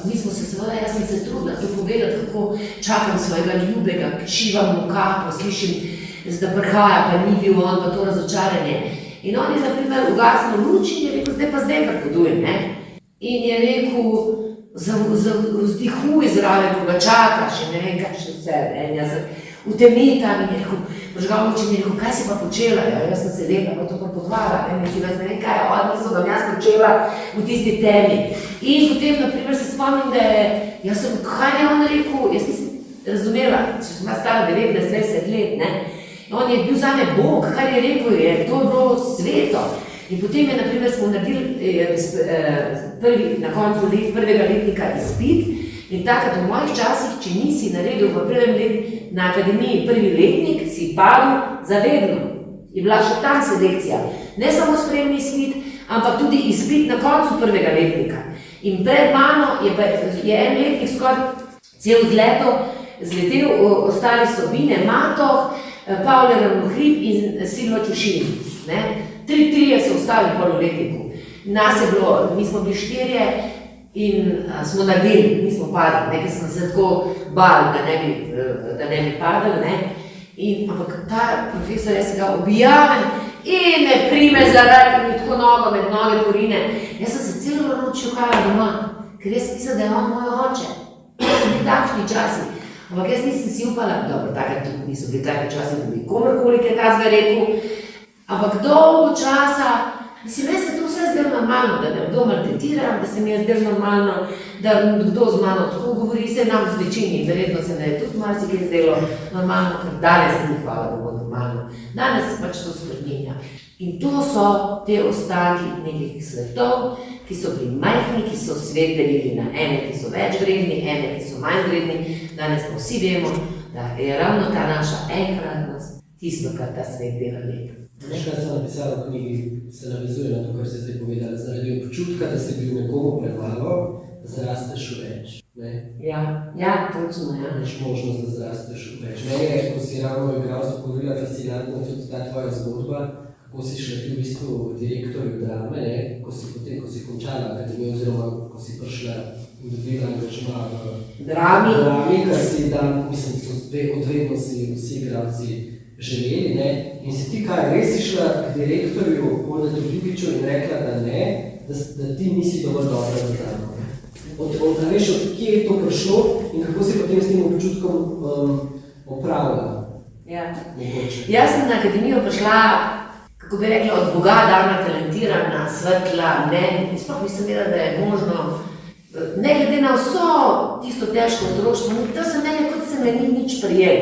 mi smo se seveda, jaz sem se trudila to povedati, kako čakam svojega ljubega, šivam mu kapo, slišim, da prihaja, pa ni bil on, pa to razočaranje. In on je, na primer, ugasnil luč in je rekel, zdaj pripovedujem, ne. In je rekel, vzdihuj zraven, ko ga čaka, še ne vem, kaj še vse, ne, jaz v temi tam in je rekel, požgal luč in je rekel, kaj si pa počela, ja, jaz sem sedela, pa to pa podvala, ne, jaz ne vem, kaj je, nisem vam jaz počela v tisti temi. In potem, na primer, se spomnim, da je, jaz sem, kaj je on rekel, jaz nisem razumela, če sem jaz stala 19-20 let, ne. On je bil zame Bog, kar je rekel, je to bilo sveto. In potem je, na primer, smo naredili na koncu prvega letnika izpit in takrat v mojih časih, če nisi naredil v prvem letniku na akademiji prvi letnik, si padel zavedno. Je bila še tam selekcija. Ne samo sprejemni izpit, ampak tudi izpit na koncu prvega letnika. In pred mano je en letnik skoraj cel zletel, ostali so Bine Matoh, Pavle Ravnohrib in Silva Čušin. Trije so ostali v letniku. Nas je bilo, mi smo bili 4 in smo naredili, nismo padli, ker smo se tako bali, da ne bi padli. Ampak ta profesor, jaz ga objavim in me prime zaradi in mi tako nogo med noge porine. Jaz sem se celo noč čukala doma, ker jaz mislim, da je on moj oče. Jaz so bili takšni časi. Ampak jaz nisem si upala, dobro, takrat tudi niso bili takrat časi, da bi komorkoli kaj tazga rekel, ampak dolgo časa, mislim, jaz se to vse zdaj normalno, da nekdo maltretiram, da se mi je zdaj normalno, da kdo z mano tako govori, se nam v večini, verjetno se ne je tudi marsikaj zdelo normalno, ker danes ni, hvala Bogu, normalno. Danes pač to spreminja. In to so te ostanki nekih svetov, ki so bili majhni, ki so svet delili na ene, ki so več vredni, ene, ki so manj vredni. Danes pa vsi vemo, da je ravno ta naša enkratnost tisto, kar ta svet dela lepo. Veš, kaj sem napisala v knjigi, se navezuje na to, kar ste zdaj povedali, zaradi občutka, da si bil nekomu premalo, zrasteš v več. Ja, točno, ja. Imaš možnost, da zrasteš v več. Meni je, ko si ravno igralstvo povedala, fascinantna tudi ta tvoja zgodba, kako si šla v bistvu direktorju Drame, ko si končala akademijo, oziroma ko si prišla in dobila angažma v Drami, kar si tam, mislim, odvedno si vsi igralci želeli, in si ti kaj, res si šla k direktorju Bordetu Ljubiču in rekla, da ne, da ti nisi dovolj dobra v Dramo. Veš, od kje je to prišlo in kako si potem s tem občutkom opravljala? Ja. Mogoče. Jaz sem na akademijo prišla, kako bi rekla, od Boga davna, talentirana, svetla, ne, sploh nisem vedela, da je možno, ne glede na vso tisto težko otroštvo, to se mene, kot se me ni nič prijel.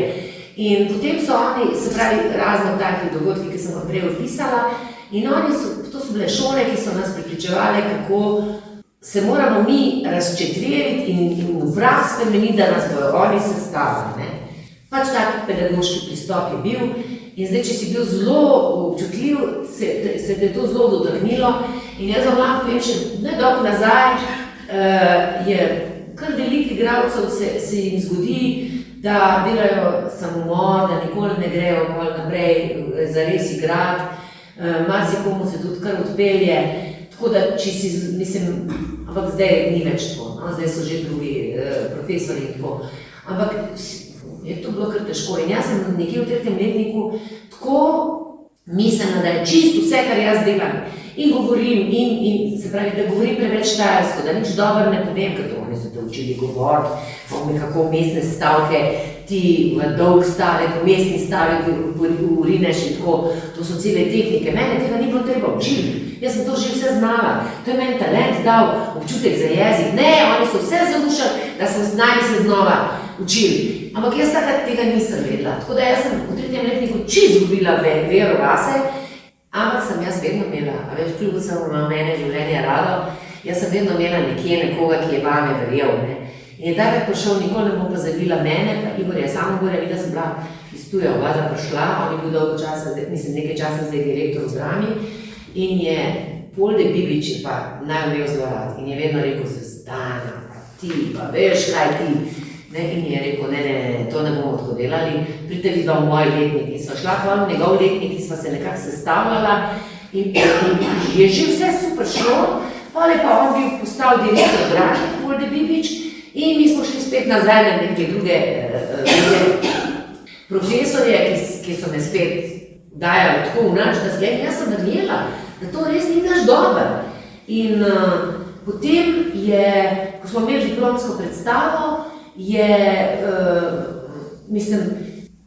In potem so oni, se pravi, razno takih dogodki, ki sem vam prej opisala, in oni to so bile šole, ki so nas pripričevali, kako se moramo mi razčetveriti in v prav spremeniti, da nas bojo oni sestavili. Pač tak pedagoški pristop je bil in zdaj, če si bil zelo občutljiv, se te je to zelo dotaknilo in jaz vam lahko povem še nedolgo nazaj, je kar veliko igralcev se jim zgodi, da delajo samomor, da nikoli ne grejo naprej zares igrati, marsikomu se tudi kar odpelje, tako da če si, mislim, ampak zdaj ni več tako, no? Zdaj so že drugi profesori in tako, ampak je to bilo kar težko in jaz sem nekje v 3. letniku tako mislila, da je čisto vse, kar jaz delam in govorim in se pravi, da govorim preveč štajersko, da nič dobro ne povem, ker to oni so te učili govoriti, kako mestne stavke, ti dolg stavek, mestni stavek, urineš in tako, to so cele tehnike, mene tega ni bilo treba učiti, jaz sem to že vse znala, to je meni talent dal, občutek za jezik, ne, oni so vse zalušali, da sem se znova učili, ampak jaz takrat tega nisem vedela, tako da jaz sem v 3. letniku čisto izgubila vero vase, ampak sem jaz vedno imela, a veš, kljub sem imela mene življenje rado, jaz sem vedno imela nekje nekoga, ki je vame verjel, ne. In je takrat prišel, nikoli ne bom pozabila mene, pa Igorja Samogorja, videla sem bila iz Ptuja, vlada prišla, on je bil dolgo časa, mislim nekaj časa zdaj direktor v Drami, in je Polde Bibič je pa najbolj zelo rad in je vedno rekel, Zvezdana, ti pa veš kaj ti, ne, in je rekel, ne, to ne bomo tako delali, pridite vidva v moj letnik in sva šla pa v njegov letnik in sva se nekako sestavljala in je že vse super šlo, potem je pa on bil postal direktor Drami, Polde Bibič, in mi smo šli spet nazaj na neke druge profesorje, ki so me spet dajali tako v nač, da zdaj jaz sem verjela, da to res ni naš dober. In potem je, ko smo imeli diplomsko predstavo, je, mislim,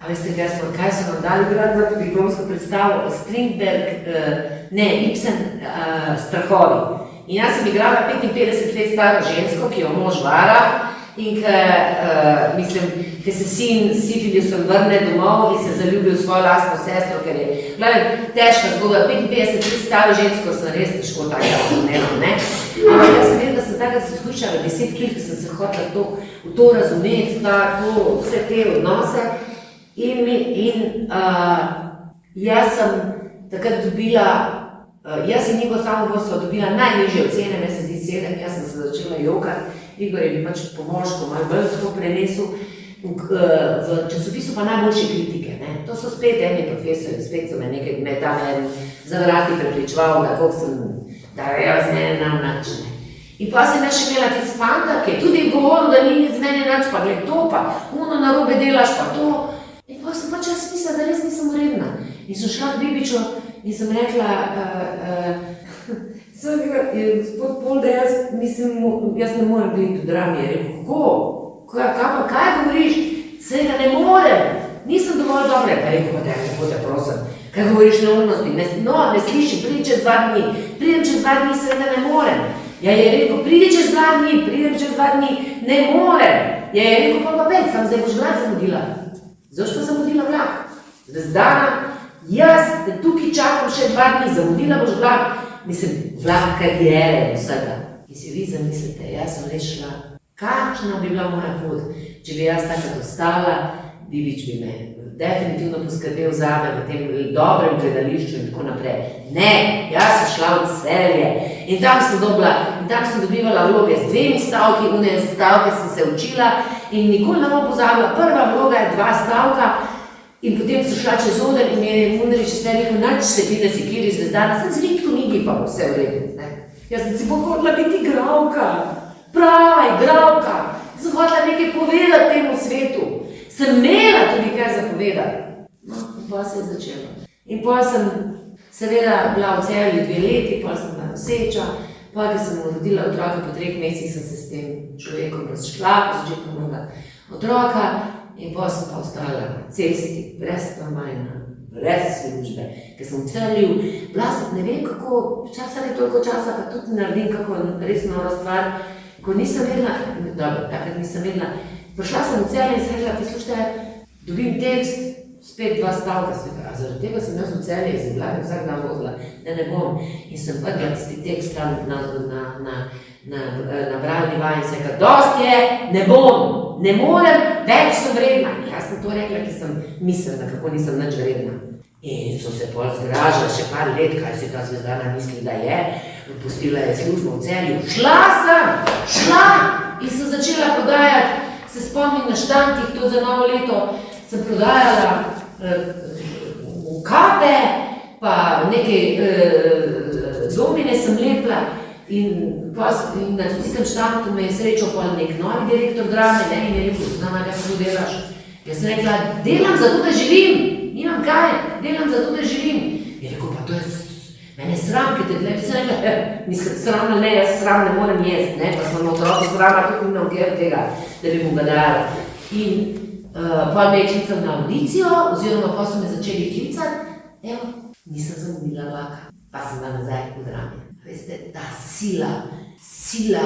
a veste, kaj so nam dali grad za diplomsko predstavo? Strindberg, Ibsen, Strahovi. In jaz sem igrala 55 let staro žensko, ki jo mož vara in ki se sin s sifilisom vrne domov in se zaljubi v svojo lastno sestro, ker je težka zgodba, 55 let staro žensko sem res težko tako razumela, ne? Ampak jaz sem vedela, da sem takrat se skušala 10 kil, ker sem se hotela v to razumeti, vse te odnose in jaz sem takrat dobila, jaz in Igor Samogor sva dobila najnižje ocene, meni se zdi 7, jaz sem se začela jokati, Igor je pač pomožko malo bolj tako prenesel, v časopisu pa najboljše kritike, ne. To so spet eni profesori, spet so me tam za vrati prepričeval, da koliko sem, da je z mene nam nač, ne. In pa sem jaz še imela tisti fanta, ki je tudi govoril, da ni z mene nač, pa gled to, pa uno narobe delaš, pa to. In pa sem pač jaz mislila, da res nisem vredna. In sem šla k Bibiču in sem rekla, gospod Polde, jaz ne morem biti v Drami. Je rekel, kako? Kaj govoriš? Seveda ne morem, nisem dovolj dobra. Pa je rekel, pa te prosim, kaj govoriš neumnosti? Ne sliši, pridi čez 2 dni. Pridem čez 2 dni, seveda ne morem. Ja, je rekel, pridi čez 2 dni, pridem čez 2 dni, ne morem. Ja, je rekel, pa 5, sam zdaj boš vlak zamudila. Zašto pa zamudila vlak? Zvezdana, jaz te tukaj čakam še 2 dni, zamudila boš vlak. Mislim, vlak karijere in vsega. In si vi zamislite, jaz sem res šla. Kakšna bi bila moja pot, če bi jaz takrat ostala, Bibič bi me definitivno poskrbel zame v tem dobrem gledališču in tako naprej. Ne, jaz sem šla v Celje in tam sem dobivala vloge z 2 stavki, une stavke sem se učila in nikoli ne bom pozabila, prva vloga je 2 stavka in potem so šla čez oder in mi je Mundrič vse rekel, nač se ti, da si kjer Zvezdana, sem zritko nigi pa vse v redu. Jaz sem si pohodila biti igralka, prava igralka, sem hotela nekaj povedati temu svetu. Sem imela tudi kaj zapovedati. No, in pa se je začelo. In pa sem seveda bila v Celju 2 leti, pa sem bila noseča, Pa, ko sem rodila otroka, po 3 mesecih sem se s tem človekom razšla, začela imela otroka in pa sem pa ostala na cesti, brez stanovanja, brez službe, ker sem v Celju, bila sem, ne vem kako, včasih je toliko časa, pa tudi naredim kako res nova stvar, ko nisem vedela, dobro, takrat nisem vedela, prišla sem v Celju in sem rekla, poslušajte, dobim tekst, spet 2 stavka, a zaradi tega sem jaz v Celju iz Ljubljane vsak dan vozila, da ne bom. In sem vrgla tisti tekst tam na bralni vaj in sem rekla, dosti je, ne bom, ne morem, več sem vredna. Jaz sem to rekla, ker sem mislila, kako nisem nič vredna. In so se pol zgražali še par let, kaj si ta Zvezdana misli, da je. Pustila je službo v Celju. Šla in sem začela prodajati, se spomnim na štantih, to za novo leto, sem prodajala kape, pa neke domine sem lepila in na tistem štantu me je srečal pa nek novi direktor Drame, ne, in je rekel, znama, kaj se tu delaš. Jaz sem rekla, delam zato, da živim, nimam kaj, delam zato, da živim. Je rekel, pa to je, mene sram, ki te gleda, sem rekla, mislim, sram ne, jaz sram ne morem jesti, ne, pa sem otroci srama, tudi nimam kjer tega, da bi mu ga dala. In pa me je klical na audicijo, oziroma pa so me začeli klicati, evo, nisem zamudila vlaka, pa sem bila nazaj v Drami. Veste, ta sila,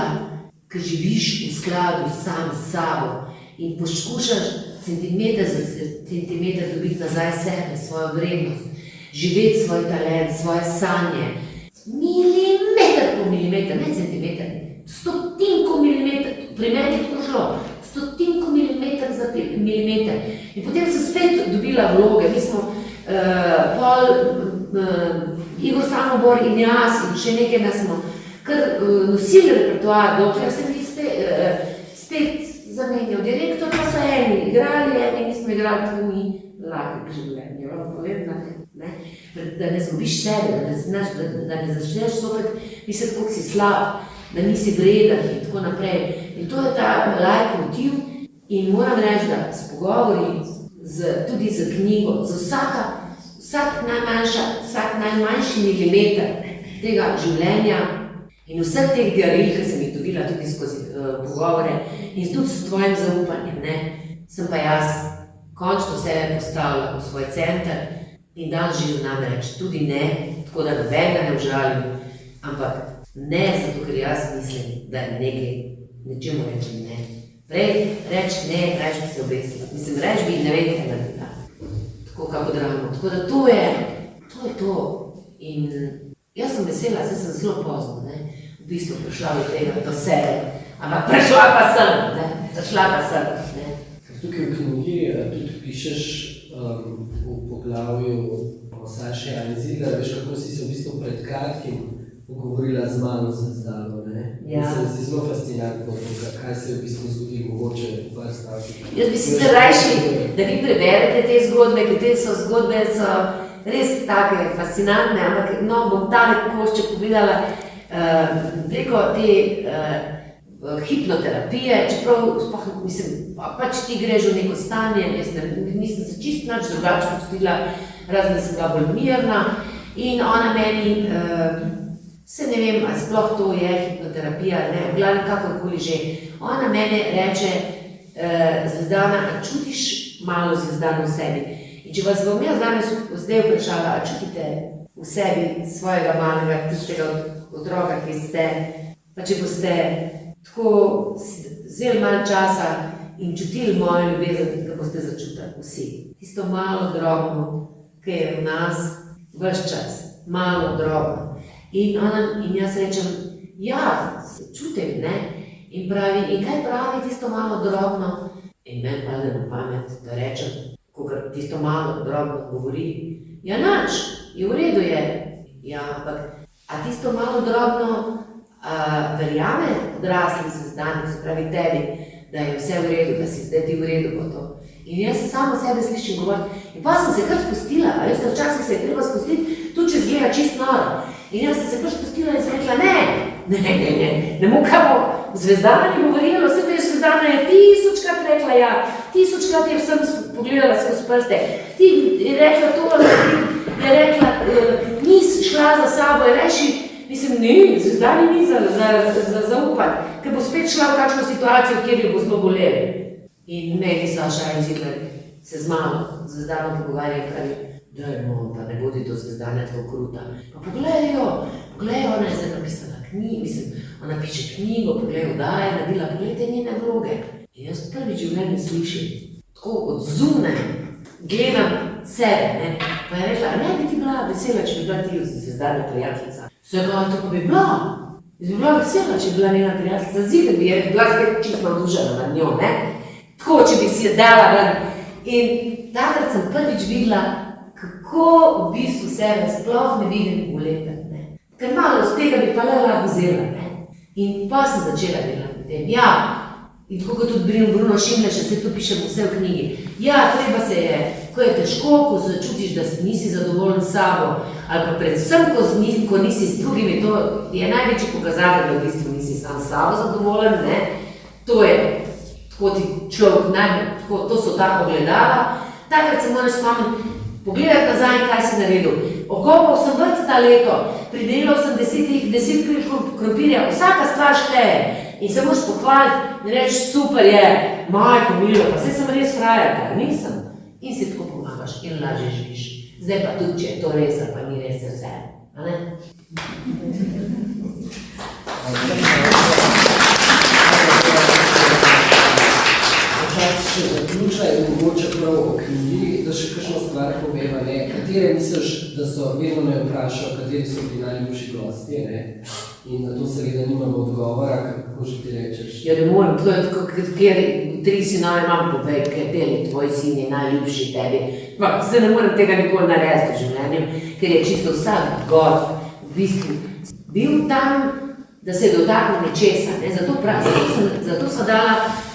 ki živiš v skladu sam s sabo in poskušaš centimeter za centimeter dobiti nazaj sebe, svojo vrednost, živeti svoj talent, svoje sanje, milimeter po milimeter, ne centimeter, stotinko milimeter, pri meni je tako šlo, stotinko milimeter za milimeter. In potem sem spet dobila vloge, mi smo Igor Samobor in jaz in še nekaj nas smo kar nosili repertoar, dokler se mi spet zamenjal direktor, pa so eni igrali, eni nismo igrali, to ni lahko življenje, da ne zgubiš sebe, da ne začneš zopet misliti, koliko si slab, da nisi vreden in tako naprej. In to je ta lajk motiv in moram reči, da s pogovori, tudi z knjigo, za vsak najmanjši milimeter tega življenja in vseh teh daril, ki sem jih dobila tudi skozi pogovore in tudi s tvojim zaupanjem, sem pa jaz končno sebe postavila v svoj center in danes že znam reči tudi ne, tako da nobenega ne užalim, ampak ne zato, ker jaz mislim, da je nečemu rečem ne. Prej reči ne, reči bi se obesila. Mislim, reči bi ne vem, kaj naredila. Tako kako dramo. Tako da to je to. In jaz sem vesela, zdaj sem zelo pozno, v bistvu prišla do tega, do sebe. Ampak prišla pa sem. Tukaj v knjigi tudi pišeš v poglavju o Saši Jani Ziegler, veš, kako si se v bistvu pred kratkim pogovorila z mano Zvezdano, Ja. Se mi zdi zelo fascinantno, kaj se je v bistvu zgodilo, mogoče v par stavkih. Jaz bi sicer rajši, da vi preberete te zgodbe, ker te zgodbe so res take fascinantne, ampak bom tale košček povedala preko te hipnoterapije, čeprav mislim, pač ti greš v neko stanje, jaz nisem se čisto nič drugače počutila, razen da sem bila bolj mirna in ona meni se ne vem, ali sploh to je hipnoterapija, v glavi kakorkoli že. Ona mene reče, Zvezdana, a čutiš malo Zvezdano v sebi? In če vas bom jaz danes zdaj vprašala, a čutite v sebi svojega malega, tistega otroka, ki ste, pa če boste tako vzeli malo časa in čutili mojo ljubezen, da boste začutili vsi. Tisto malo drobno, ki je v nas ves čas, malo drobno. In jaz rečem, ja, čutim, in pravi, in kaj pravi tisto malo drobno? In meni pade na pamet, da rečem, ko tisto malo drobno govori, ja, nič, je v redu je, ja, ampak, a tisto malo drobno verjame odrasli Zvezdani, se pravi tebi, da je vse v redu, da si zdaj ti v redu po to. In jaz samo sebe slišim govoriti. In pa sem se kar spustila, a veste, včasih se je treba spustiti, tudi če zgleda čisto noro. In jaz sem se kar spustila in sem rekla, ne mukamo, Zvezdana ni govorila, vse to je Zvezdana je 1000-krat rekla, ja, 1000-krat je vsem pogledala skozi prste. Ti je rekla to, je rekla, ni šla za sabo, je reči, Mislim, ne, zdaj ni za zaupati, ker bo spet šla v kakšno situacijo, kjer jo bo zelo bolelo. In meni Saša in Zidler se z mano, Zvezdano pogovarjajo, pravi, dajmo, pa ne bodi to Zvezdana tako kruta. Pa poglej jo, ona je zdaj napisala knjigo, mislim, ona piše knjigo, poglej, oddaje, naredila, poglejte njene vloge. In jaz prvič v življenju slišim, tako od zunaj, gledam sebe, ne. Pa je rekla, ne bi ti bila vesela, če bi bila ti Zvezdana prijateljica. Se je bila, tako bi bila. Jaz bi bila vesela, če bi bila njena prijateljica. Zidler bi je bila spet čisto navdušena nad njo, ne. Tako, če bi si jo dala ven. In takrat sem prvič videla, kako v bistvu sebe sploh ne vidim ulepiti, ne. Ker malo z tega bi pa le lahko vzela, ne. In pa sem začela delati na tem. Ja, in tako kot tudi Bruno Šimleša, se to pišemo vse v knjigi. Ja, treba se je, ko je težko, ko se čutiš, da nisi zadovoljen s sabo, ali pa predvsem, ko nisi s drugimi, to je največji pokazatelj, da v bistvu nisi sam s sabo zadovoljen, ne. To je, tako ti človek, to so ta ogledala. Takrat se moraš spomniti, pogledati nazaj, kaj si naredil. Okopal sem vrt ta leto, pridelal sem 10 kil krompirja, vsaka stvar šteje. In se moraš pohvaliti in reči, super je, majko milo, pa saj sem res frajerka, nisem. In si tako pomagaš in lažje živiš. Zdaj pa tudi, če je to res, pa ni res vse. A ne? Če zaključaj mogoče prav o knjigi, da še kakšno stvar poveva, ne? Katere misliš, da so, vedno me vprašal, kateri so bili najljubši gosti, ne? In na to seveda nimamo odgovora, kako že ti rečeš. Ja, ne morem, to je tako, ker 3 sinove imam, povej, kateri tvoj sin je najljubši tebi. Pa se ne morem tega nikoli narediti v življenju, ker je čisto vsak gost v bistvu bil tam, da se je dotaknil nečesa, ne? Zato sva dala,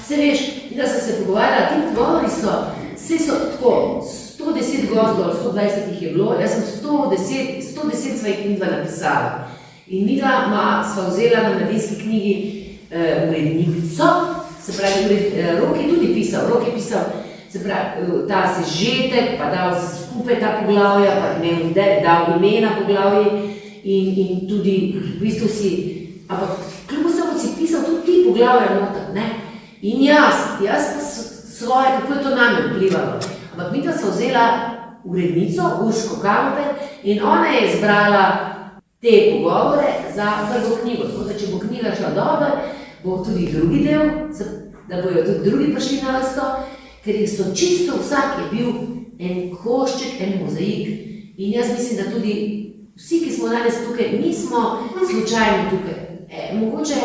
se veš, da sem se pogovarjala, ti odgovori so, vse so tako, 110 gostov, 120 jih je bilo, jaz sem 110 sva jih midva napisala. In midva sva vzela na mladinski knjigi urednico, se pravi, Rok je tudi pisal, se pravi, ta sežetek, pa dal se skupaj ta poglavja, pa dal imena poglavji in tudi v bistvu si, ampak kljub vsemu si pisal tudi ti poglavja noter, ne? In jaz pa svoje, kako je to name vplivalo. Ampak midva sva vzela urednico, Urško Kamper, in ona je izbrala te pogovore za prvo knjigo. Tako da, če bo knjiga šla dobro, bo tudi drugi del, da bojo tudi drugi prišli na vrsto, ker so čisto vsak je bil en košček, en mozaik. In jaz mislim, da tudi vsi, ki smo danes tukaj, nismo slučajno tukaj. Mogoče,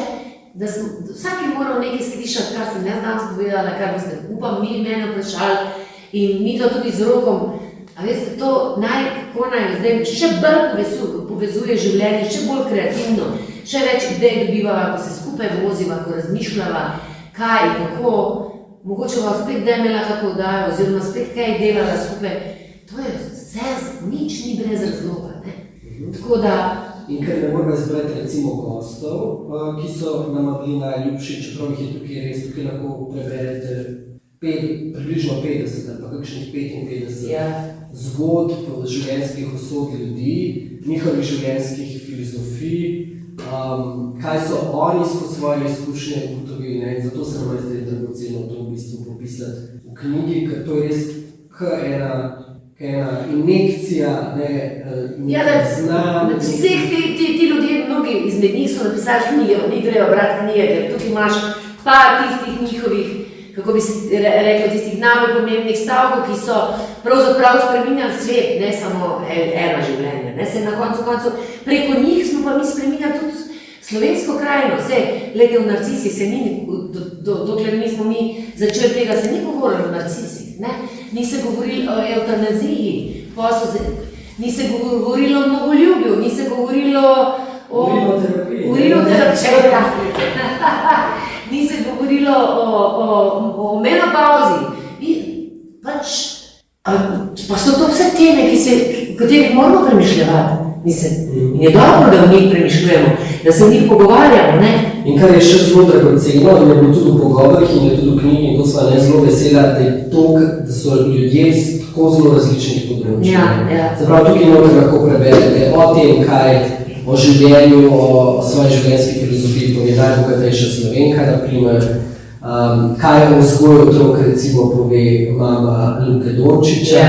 da vsak je moral nekaj slišati, kar sem jaz danes povedala, kar boste, upam, mene vprašali in midva tudi z Rokom. A veste, to kako naj zdaj še bolj povezuje življenje, še bolj kreativno, še več idej dobivava, ko se skupaj voziva, ko razmišljava, kaj in kako, mogoče bova spet imela kako oddajo, oziroma spet kaj delala skupaj. To je vse, nič ni brez razloga, ne? Tako da... In ker ne moramo izbrati recimo gostov, ki so nama bili najljubši, čeprav jih je tukaj lahko preberete približno 50 ali pa kakšnih 55 zgodb, življenjskih usod ljudi, njihovih življenjskih filozofij, kaj so oni skozi svoje izkušnje ugotovili, ne? In zato se nam je zdaj dragoceno to v bistvu popisati v knjigi, ker to je res ena injekcija, znam. Vseh ti ljudje, mnogi izmed njih so napisali knjige, oni grejo brati knjige, ker tukaj imaš par tistih njihovih, kako bi se rekli, tistih najbolj pomembnih stavkov, ki so pravzaprav spreminjali svet, ne samo eno življenje. Ne? Se na koncu preko njih smo pa mi spreminjali tudi slovensko krajino. Glede v narcisih se ni, dokler nismo mi začeli tega, se ni govorilo o narcisih, ne? Ni se govorilo o eutanaziji, ni se govorilo o mnogoljubju, ni se govorilo o urinoterapiji, ni se govorilo o menopauzi. Pa so to vse teme, o katerih moramo premišljati. In je dobro, da o njih premišljujemo, da se o njih pogovarjamo, ne? In kar je še zelo dragoceno, in je bilo tudi v pogovorih in je tudi v knjigi, in to sva ne zelo vesela, da so ljudje z tako zelo različnih področij. Ja. Se pravi, tukaj noter lahko preberete o tem, kaj o življenju, o svoji življenjski filozofiji, to je najbogatejša Slovenka, naprimer. Kaj o vzgoju otrok recimo pove mama Luke Dončića,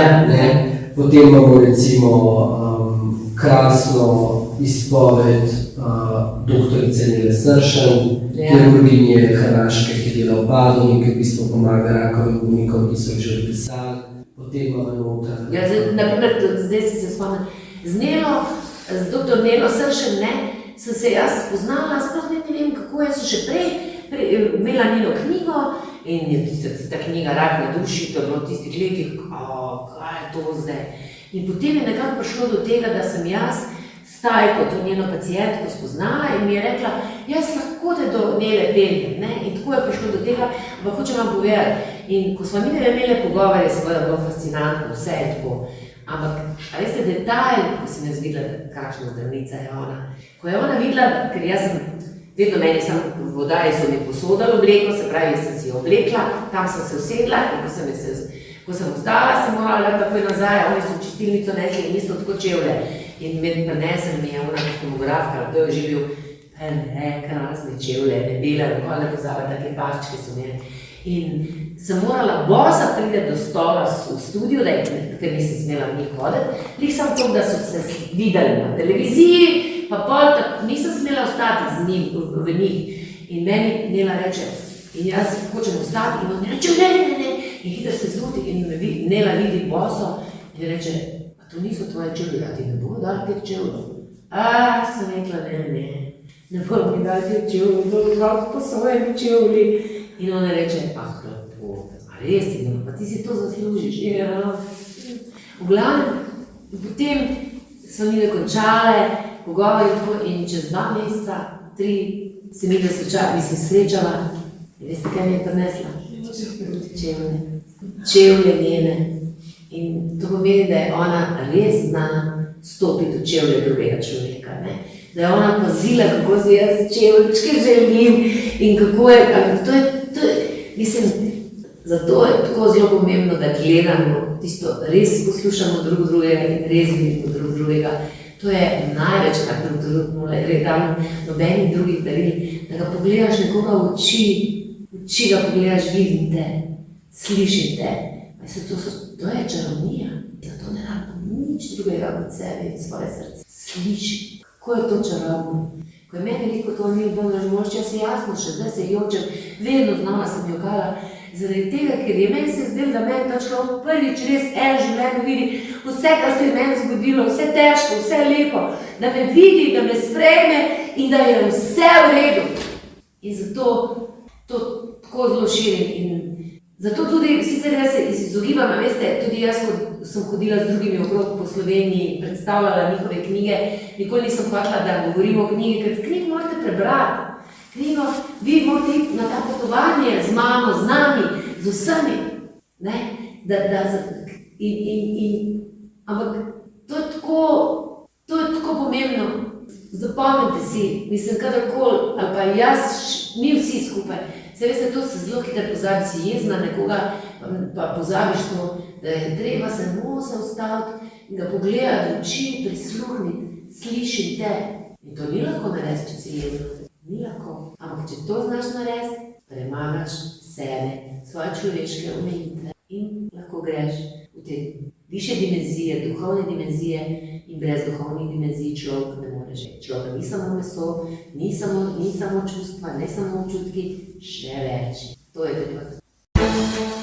potem imamo recimo krasno izpoved doktorice Nele Sršen, kirurginje Hrvaške, ki dela v Padovi, ki v bistvu pomaga rakovim bolnikom, ki so jih že odpisali. Potem imamo noter. Ja, naprimer, zdaj si se spomnim, z doktor Nelo Sršen, sem se jaz spoznala, sploh ne vem, kako je, so še prej imela njeno knjigo in je ta knjiga Rak na duši, to je bilo v tistih letih, kaj je to zdaj. In potem je nekako prišlo do tega, da sem jaz Stajko, to njeno pacientko, spoznala in mi je rekla, jaz lahko te do Nele peljem, in tako je prišlo do tega, ampak hočem vam povedati. In ko smo mi imeli pogovor, je seveda bilo fascinantno, vse je tako. Ampak, a veste, detajl, ko sem jaz videla, kakšna zdravnica je ona. Ko je ona videla, ker jaz sem, vedno meni sem v vodaji so mi posodali obleko, se pravi, sem si jo oblekla, tam sem se usedla in ko sem ostala, sem morala takoj nazaj, oni so v čistilnico nesli in isto tako čevlje. In med prenesem mi je ona kostomografka, to je že bil krasne čevlje, nebele, nikoli ne pozabila, take paščke so imeli. In sem morala bosa priti do stola v studiu, ker nisem smela v njih hoditi, lih sem to, da so se videli na televiziji, pa pol, nisem smela ostati z njim, v njih. In meni Nela reče, in jaz hočem ostati, in on reče, ne, in hitro se zruti, in Nela vidi boso, in reče, a to niso tvoje čevlje, a ti ne bo dal teh čevljev? Sem rekla, ne bom mi dal teh čevljev, bom dal po svojimi čevlji. In ona reče, lepo, a res ti, pa ti si to zaslužiš. V glavnem, potem smo mi končale, pogovori in čez 2 meseca, 3, se mi srečala. Veste, kaj mi je prinesla? Čevlje njene. In to pomeni, da je ona res znala stopiti v čevlje drugega človeka. Da je ona pazila, kako si jaz čevlčke želim in kako je, mislim, zato je tako zelo pomembno, da gledamo tisto, res poslušamo drugega in res vidimo drugega. To je največ, kar damo nobenih drugih daril, da ga pogledaš nekoga v oči ga pogledaš, vidim te, slišim te. To je čarovnija, zato ne rabimo nič drugega od sebe in svoje srce. Sliši, kako je to čarovno. Ko je meni veliko to ni bilo nažmošče, jaz se jasno še zdaj se jočem, vedno znova sem jokala, zaradi tega, ker je meni se zdelo, da meni ta človek prvič res življenje vidi vse, kar se je meni zgodilo, vse težko, vse lepo, da me vidi, da me sprejme in da je vse v redu. In zato to tako zelo širim in zato tudi, sicer jaz se izogibam, veste, tudi jaz, ko sem hodila z drugimi okrog po Sloveniji, predstavljala njihove knjige, nikoli nisem hotela, da govorimo o knjigi, ker knjigo morate prebrati. Knjigo, vi morate iti na ta potovanje z mamo, z nami, z vsemi. Ampak to je tako pomembno. Zapomnite si, mislim, kadarkoli, ali pa jaz, mi vsi skupaj. Se veste, to se zelo hitro pozabi, si jezna nekoga, pa pozabiš to, da je treba se ustaviti in ga pogledati v oči, prisluhniti, slišiti te. In to ni lahko narediti, če si jezna. Ni lahko. Ampak če to znaš narediti, premagaš sebe, svoje človeške omejitve in lahko greš v te višje dimenzije, duhovne dimenzije in brez duhovnih dimenzij človek ne more živeti. Človek ni samo meso, ni samo čustva, ne samo občutki, še več. To je to.